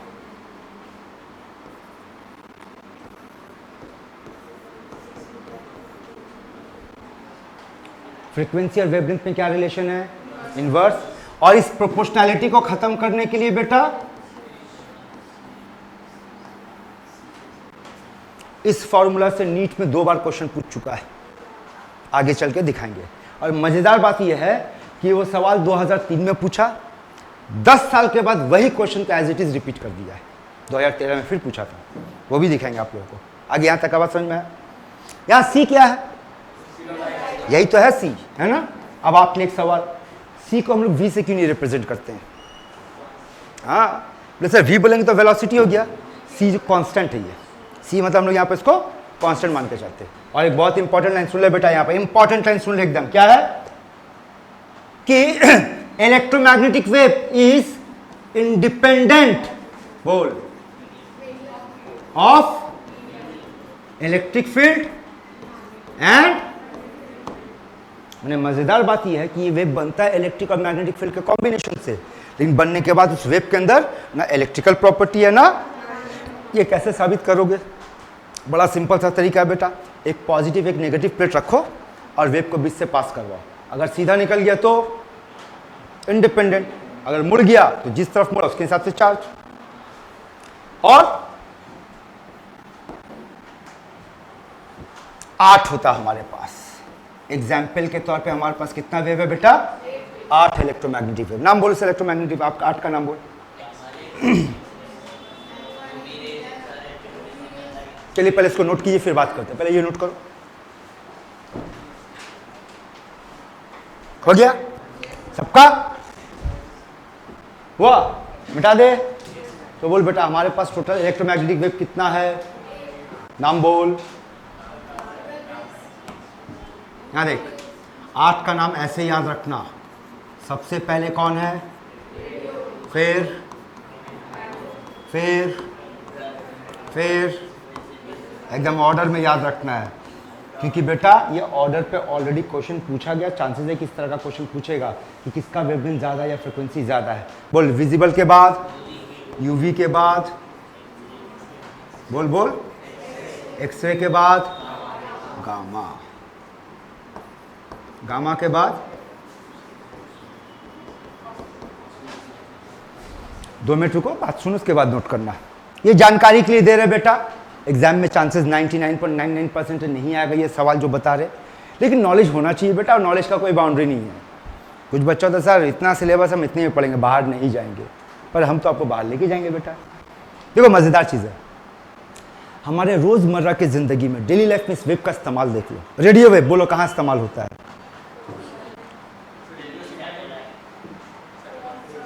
फ्रीक्वेंसी और वेवलेंथ में क्या रिलेशन है? इनवर्स। और इस प्रोपोर्शनैलिटी को खत्म करने के लिए बेटा इस फॉर्मूला से नीट में 2 बार क्वेश्चन पूछ चुका है, आगे चल के दिखाएंगे। और मजेदार बात यह है कि वो सवाल 2003 में पूछा, 10 साल के बाद वही क्वेश्चन को एज इट इज रिपीट कर दिया है। 2013 में फिर पूछा था, वो भी दिखाएंगे आप लोगों को आगे। यहां तक आवाज समझ में आया? यहां सी क्या है? यही तो है सी, है ना। अब आपने एक सवाल, सी को हम लोग वी से क्यों नहीं रिप्रेजेंट करते हैं? हाँ, जैसे वी बोलेंगे तो वेलोसिटी हो गया, सी जो कांस्टेंट है, ये सी मतलब हम लोग यहाँ पे इसको कांस्टेंट मान के चलते हैं। और एक बहुत इंपॉर्टेंट लाइन सुन ले बेटा, यहाँ पे इंपॉर्टेंट लाइन सुन ले एकदम, क्या है कि electromagnetic wave is independent bowl of electric field and, मैंने मजेदार बात यह है कि ये वेव बनता है इलेक्ट्रिक और मैग्नेटिक फील्ड के कॉम्बिनेशन से, लेकिन बनने के बाद उस वेव के अंदर ना इलेक्ट्रिकल प्रॉपर्टी है ना। ये कैसे साबित करोगे? बड़ा सिंपल सा तरीका है बेटा, एक पॉजिटिव एक नेगेटिव प्लेट रखो और वेव को बीच से पास करवाओ। अगर सीधा निकल गया तो इंडिपेंडेंट, अगर मुड़ गया तो जिस तरफ मुड़ा उसके हिसाब से चार्ज। और 8 होता हमारे पास, एग्जाम्पल के तौर पे हमारे पास कितना वेव है बेटा? 8 इलेक्ट्रोमैग्नेटिक वेव। नाम बोलो से इलेक्ट्रोमैग्नेटिक, आपका 8 का नाम बोल। चलिए पहले इसको नोट कीजिए फिर बात करते हैं। पहले ये नोट करो, हो गया सबका? हुआ? मिटा दे तो बोल बेटा हमारे पास टोटल इलेक्ट्रोमैग्नेटिक वेव कितना है? नाम बोल। यहां देख, 8 का नाम ऐसे याद रखना, सबसे पहले कौन है, फिर एकदम ऑर्डर में याद रखना है, क्योंकि बेटा ये ऑर्डर पे ऑलरेडी क्वेश्चन पूछा गया। चांसेस है किस तरह का क्वेश्चन पूछेगा कि किसका वेवलेंथ ज़्यादा या फ्रीक्वेंसी ज़्यादा है। बोल, विजिबल के बाद, यूवी के बाद, बोल एक्सरे के बाद, गामा के बाद 2 मिनट रुको, बात सुनो उसके बाद नोट करना। ये जानकारी के लिए दे रहे बेटा, एग्जाम में चांसेस 99.99% नहीं आएगा ये सवाल जो बता रहे, लेकिन नॉलेज होना चाहिए बेटा। और नॉलेज का कोई बाउंड्री नहीं है। कुछ बच्चा तो सर इतना सिलेबस हम इतने में पढ़ेंगे, बाहर नहीं जाएंगे, पर हम तो आपको बाहर लेके जाएंगे बेटा। देखो मज़ेदार चीज़ है, हमारे रोज़मर्रा की ज़िंदगी में डेली लाइफ में इस वेव का इस्तेमाल देख लो। रेडियो वेव बोलो कहाँ इस्तेमाल होता है?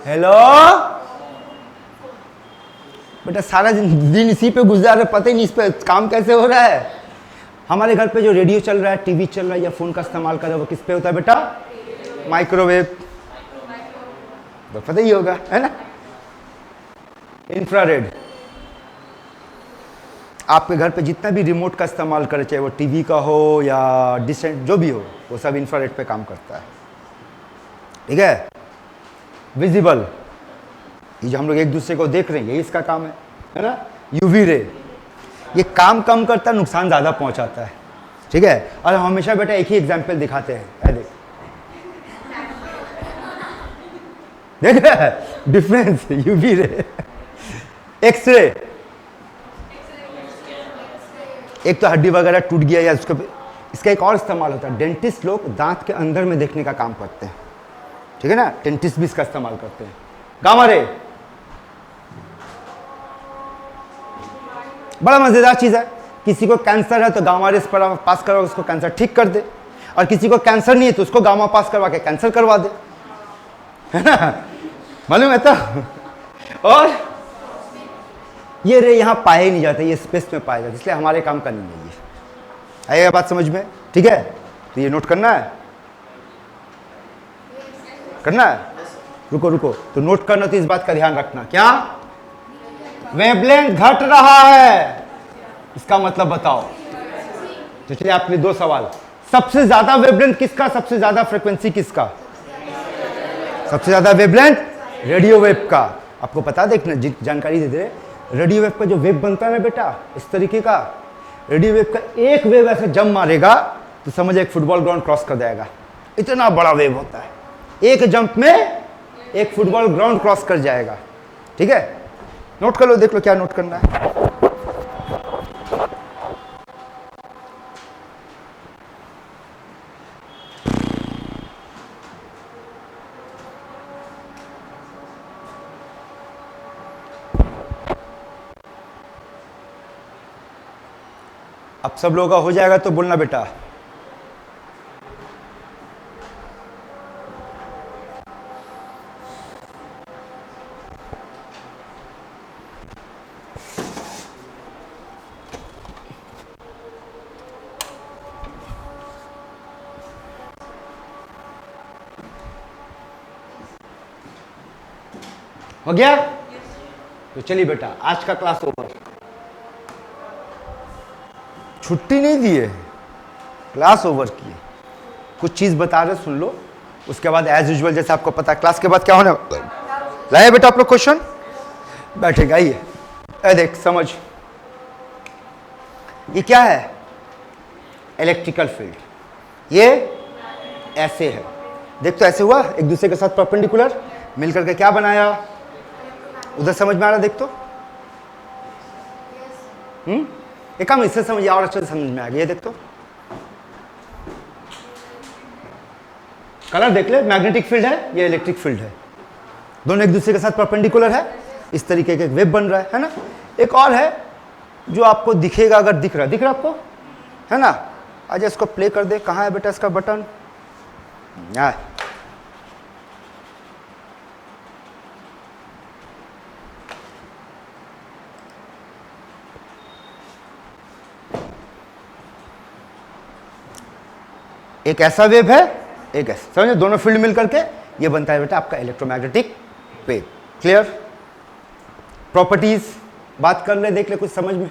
हेलो बेटा, सारा दिन इसी पे गुजार रहे, पता ही नहीं इस पे काम कैसे हो रहा है। हमारे घर पे जो रेडियो चल रहा है, टीवी चल रहा है या फोन का इस्तेमाल कर रहे हो, वो किस पे होता है बेटा? माइक्रोवेव, तो पता ही होगा, है ना। इंफ्रारेड, आपके घर पे जितना भी रिमोट का इस्तेमाल करे, चाहे वो टीवी का हो या डिसेंट जो भी हो, वो सब इंफ्रारेड पे काम करता है। ठीक है, विजिबल, ये जो हम लोग एक दूसरे को देख रहे हैं, यही इसका काम है ना। यूवी रे, ये काम कम करता है, नुकसान ज़्यादा पहुंचाता है। ठीक है, और हम हमेशा बेटा एक ही एग्जाम्पल दिखाते हैं, देख रहे हैं डिफरेंस, यूवी रे, एक्सरे, एक तो हड्डी वगैरह टूट गया या उसको, इसका एक और इस्तेमाल होता है, डेंटिस्ट लोग दांत के अंदर में देखने का काम करते हैं। ठीक है ना, डेंटिस्ट भी इसका इस्तेमाल करते हैं। गामा रे, बड़ा मजेदार चीज है। किसी को कैंसर है तो गामा रेस पर पास करवा उसको कैंसर ठीक कर दे, और किसी को कैंसर नहीं है तो उसको गामा पास करवा के कैंसर करवा दे, है ना, मालूम है तो। और ये रे यहाँ पाए ही नहीं जाते, ये स्पेस में पाए जाते, इसलिए हमारे काम का नहीं है ये। आइएगा बात समझ में? ठीक है, तो ये नोट करना है, करना है, रुको रुको, तो नोट करना, तो इस बात का ध्यान रखना, क्या वेवलेंथ घट रहा है, इसका मतलब बताओ। तो चलिए आपके लिए दो सवाल, सबसे ज्यादा वेवलेंथ किसका, सबसे ज्यादा फ्रीक्वेंसी किसका? सबसे ज्यादा वेवलेंथ रेडियो वेव का। आपको पता, देखना जानकारी दे दे, रेडियो वेव का जो वेव बनता है ना बेटा, इस तरीके का, रेडियो वेव का एक वेव ऐसे जंप मारेगा तो समझ एक फुटबॉल ग्राउंड क्रॉस कर जाएगा, इतना बड़ा वेव होता है, एक जंप में एक फुटबॉल ग्राउंड क्रॉस कर जाएगा। ठीक है, नोट कर लो, देख लो क्या नोट करना है। अब सब लोगों का हो जाएगा तो बोलना बेटा। हो गया? तो चलिए बेटा, आज का क्लास ओवर। छुट्टी नहीं दी है, क्लास ओवर की है। कुछ चीज बता रहे, सुन लो, उसके बाद एज यूजुअल जैसे आपको पता है क्लास के बाद क्या होने लाए बेटा आप लोग क्वेश्चन, बैठेगा। आइए देख समझ, ये क्या है? Electrical field. ये ऐसे है, देख तो ऐसे हुआ, एक दूसरे के साथ परपेंडिकुलर मिलकर के क्या बनाया, उधर समझ में आ रहा? देख तो एक काम इससे समझ और अच्छे से समझ में आ गया। देख तो कलर देख ले, मैग्नेटिक फील्ड है, ये इलेक्ट्रिक फील्ड है, दोनों एक दूसरे के साथ परपेंडिकुलर है, इस तरीके का एक वेव बन रहा है ना। एक और है जो आपको दिखेगा, अगर दिख रहा आपको, है ना। आज इसको प्ले कर दे, कहाँ है बेटा इसका बटन? एक ऐसा वेव है, एक ऐसा, समझे, दोनों फील्ड मिलकर के ये बनता है बेटा आपका इलेक्ट्रोमैग्नेटिक वेव। क्लियर? प्रॉपर्टीज बात कर ले, देख ले कुछ समझ में।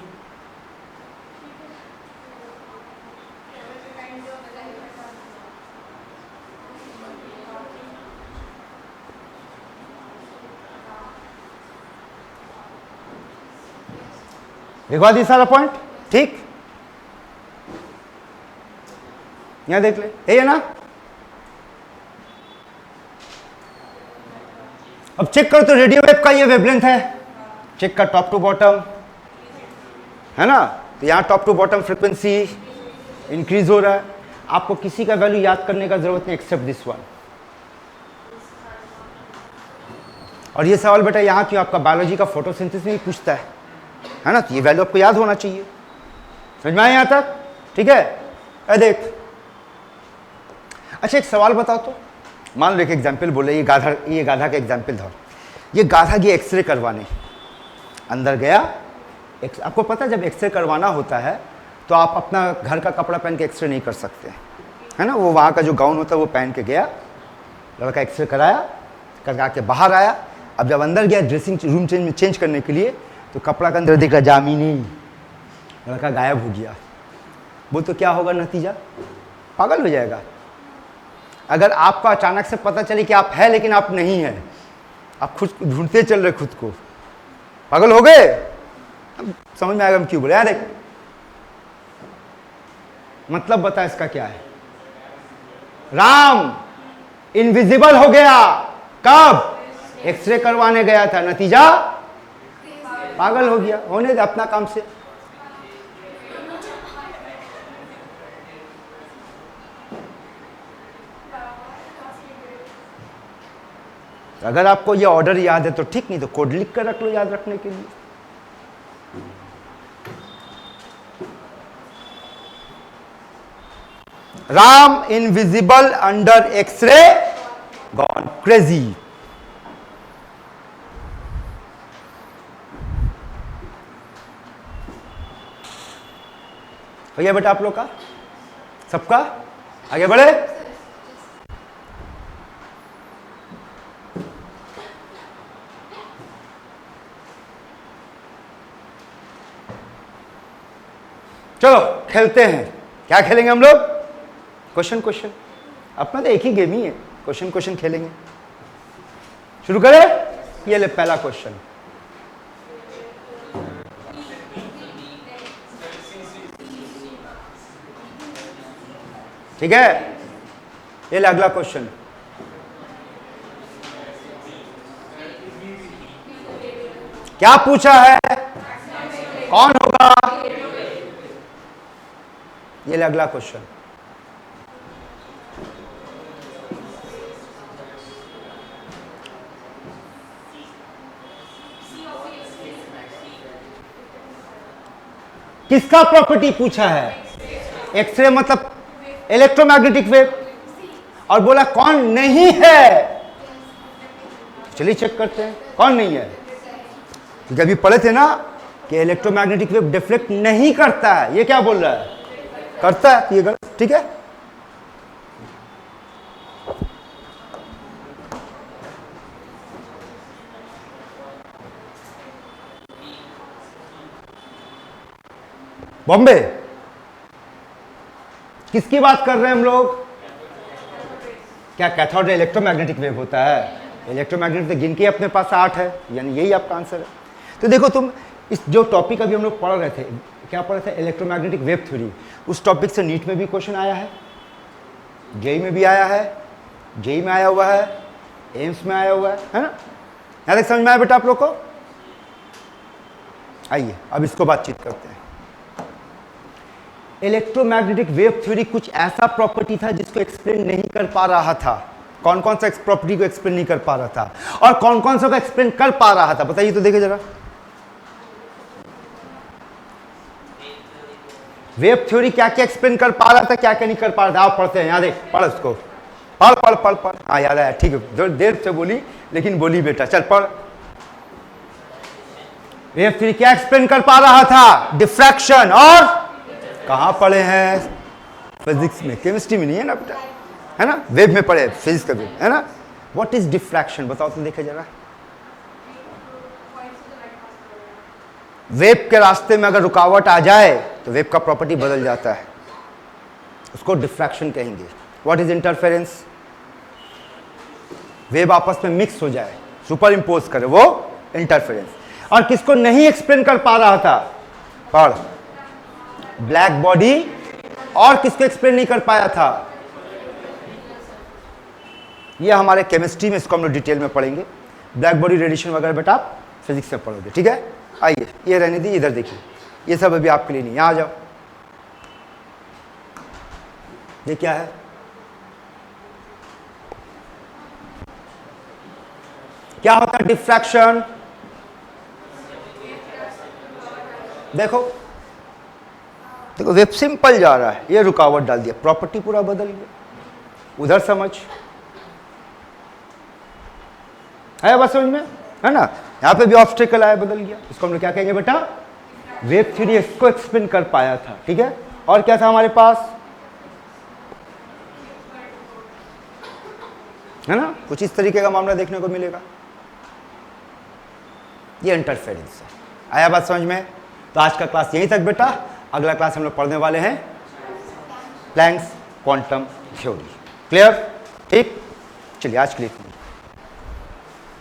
देखवा दी सारा पॉइंट, ठीक? यहां देख ले, ये है ना। अब चेक करो तो रेडियो वेव का ये वेवलेंथ है, चेक कर टॉप टू बॉटम, है ना। तो यहां top to bottom frequency increase हो रहा है। आपको किसी का वैल्यू याद करने का जरूरत नहीं एक्सेप्ट दिस वन। और ये सवाल बेटा यहां क्यों, आपका बायोलॉजी का फोटोसिंथेसिस में पूछता है ना, तो ये वैल्यू आपको याद होना चाहिए। समझ में आया यहां तक? ठीक है, देख। अच्छा एक सवाल बताओ तो, मान लो एक एग्जाम्पल बोले, ये गाधा का एग्जाम्पल धर, ये गाधा गया एक्सरे करवाने, अंदर गया। आपको पता है जब एक्सरे करवाना होता है तो आप अपना घर का कपड़ा पहन के एक्सरे नहीं कर सकते, है ना। वो वहाँ का जो गाउन होता है वो पहन के गया, लड़का एक्सरे कराया, करके आके बाहर आया। अब जब अंदर गया ड्रेसिंग रूम चेंज करने के लिए, तो कपड़ा के अंदर दिख रहा जामिनी, लड़का गायब हो गया। वो तो क्या होगा नतीजा? पागल हो जाएगा। अगर आपको अचानक से पता चले कि आप है लेकिन आप नहीं है, आप खुद ढूंढते चल रहे खुद को, पागल हो गए। अब समझ में आएगा हम क्यों बोले यार। एक मतलब बता इसका क्या है। राम इनविजिबल हो गया कब? एक्सरे करवाने गया था, नतीजा पागल हो गया। होने दे अपना काम से। अगर आपको ये ऑर्डर याद है तो ठीक, नहीं तो कोड लिख कर रख लो याद रखने के लिए। Ram invisible under x-ray gone crazy. हो गया बेटा आप लोग का सबका? आगे बढ़े। चलो खेलते हैं। क्या खेलेंगे हम लोग? Question question. अपना तो एक ही गेम ही है, क्वेश्चन क्वेश्चन खेलेंगे। शुरू करें? ये ले पहला क्वेश्चन। ठीक है, ये ले अगला क्वेश्चन। क्या पूछा है? कौन होगा? ये ले अगला क्वेश्चन। किसका प्रॉपर्टी पूछा है? एक्सरे मतलब इलेक्ट्रोमैग्नेटिक वेव। और बोला कौन नहीं है? चलिए चेक करते हैं कौन नहीं है। क्योंकि अभी पढ़े थे ना कि इलेक्ट्रोमैग्नेटिक वेव डिफ्लेक्ट नहीं करता है। ये क्या बोल रहा है? करता है। ये गलत। ठीक है, बॉम्बे। किसकी बात कर रहे हैं हम लोग? क्या कैथोड इलेक्ट्रोमैग्नेटिक वेव होता है? इलेक्ट्रोमैग्नेटिक तो गिन के अपने पास 8 है, यानी यही आपका आंसर है। तो देखो तुम इस जो टॉपिक अभी हम लोग पढ़ रहे थे, क्या पढ़ रहे थे? Electromagnetic wave theory. उस टॉपिक से नीट में भी क्वेश्चन आया है, जेई में भी आया है, जेई में आया हुआ है, एम्स में आया हुआ है ना? यहाँ तक समझ में आया बेटा आप लोग को? आइए अब इसको बातचीत करते हैं। इलेक्ट्रोमैग्नेटिक वेव थ्योरी कुछ ऐसा प्रॉपर्टी था जिसको एक्सप्लेन नहीं कर पा रहा था। कौन कौन सा प्रॉपर्टी को एक्सप्लेन नहीं कर पा रहा था और कौन कौन सा को एक्सप्लेन कर पा रहा था? बताइए तो, देखे जरा। वेव थ्योरी क्या क्या एक्सप्लेन कर पा रहा था, क्या क्या नहीं कर पा रहा था? आप पढ़ते हैं, याद है? पढ़ उसको, पढ़ पढ़ पढ़ पढ़। हाँ याद आया, ठीक है, देर से बोली लेकिन बोली बेटा, चल पढ़। वेव थ्योरी क्या एक्सप्लेन कर पा रहा था? डिफ्रैक्शन। और कहां पढ़े हैं? फिजिक्स में, केमिस्ट्री में नहीं है ना बेटा, है ना? वेव में पढ़े, फिजिक्स का वेव, है ना? What is diffraction? बताओ तो देखे जरा। वेव के रास्ते में अगर रुकावट आ जाए तो वेव का प्रॉपर्टी बदल जाता है, उसको डिफ्रैक्शन कहेंगे। What is interference? वेव आपस में मिक्स हो जाए, सुपर इंपोज करे, वो इंटरफेरेंस। और किसको नहीं एक्सप्लेन कर पा रहा था? पढ़। Black body. और किसको एक्सप्लेन नहीं कर पाया था? ये हमारे केमिस्ट्री में, इसको हम लोग डिटेल में पढ़ेंगे। ब्लैक बॉडी रेडिएशन वगैरह बेटा आप फिजिक्स में पढ़ोगे, ठीक है? आइए ये रहने दी, इधर देखिए, ये सब अभी आपके लिए नहीं। यहां आ जाओ। ये क्या है? क्या होता है डिफ्रैक्शन? देखो देखो, वेब सिंपल जा रहा है, ये रुकावट डाल दिया, प्रॉपर्टी पूरा बदल गया। उधर समझ है, बस समझ में है ना? यहां पे भी ऑब्स्टेकल आया, बदल गया। इसको हम लोग क्या कहेंगे बेटा? वेव थ्योरी इसको एक्सप्लेन कर पाया था, ठीक है? और क्या था हमारे पास, है ना? कुछ इस तरीके का मामला देखने को मिलेगा। ये इंटरफेरेंस है। आया बात समझ में? तो आज का क्लास यहीं तक बेटा। अगला क्लास हम लोग पढ़ने वाले हैं प्लैंक्स क्वांटम थ्योरी। क्लियर? ठीक, चलिए आज के लिए इतना ही।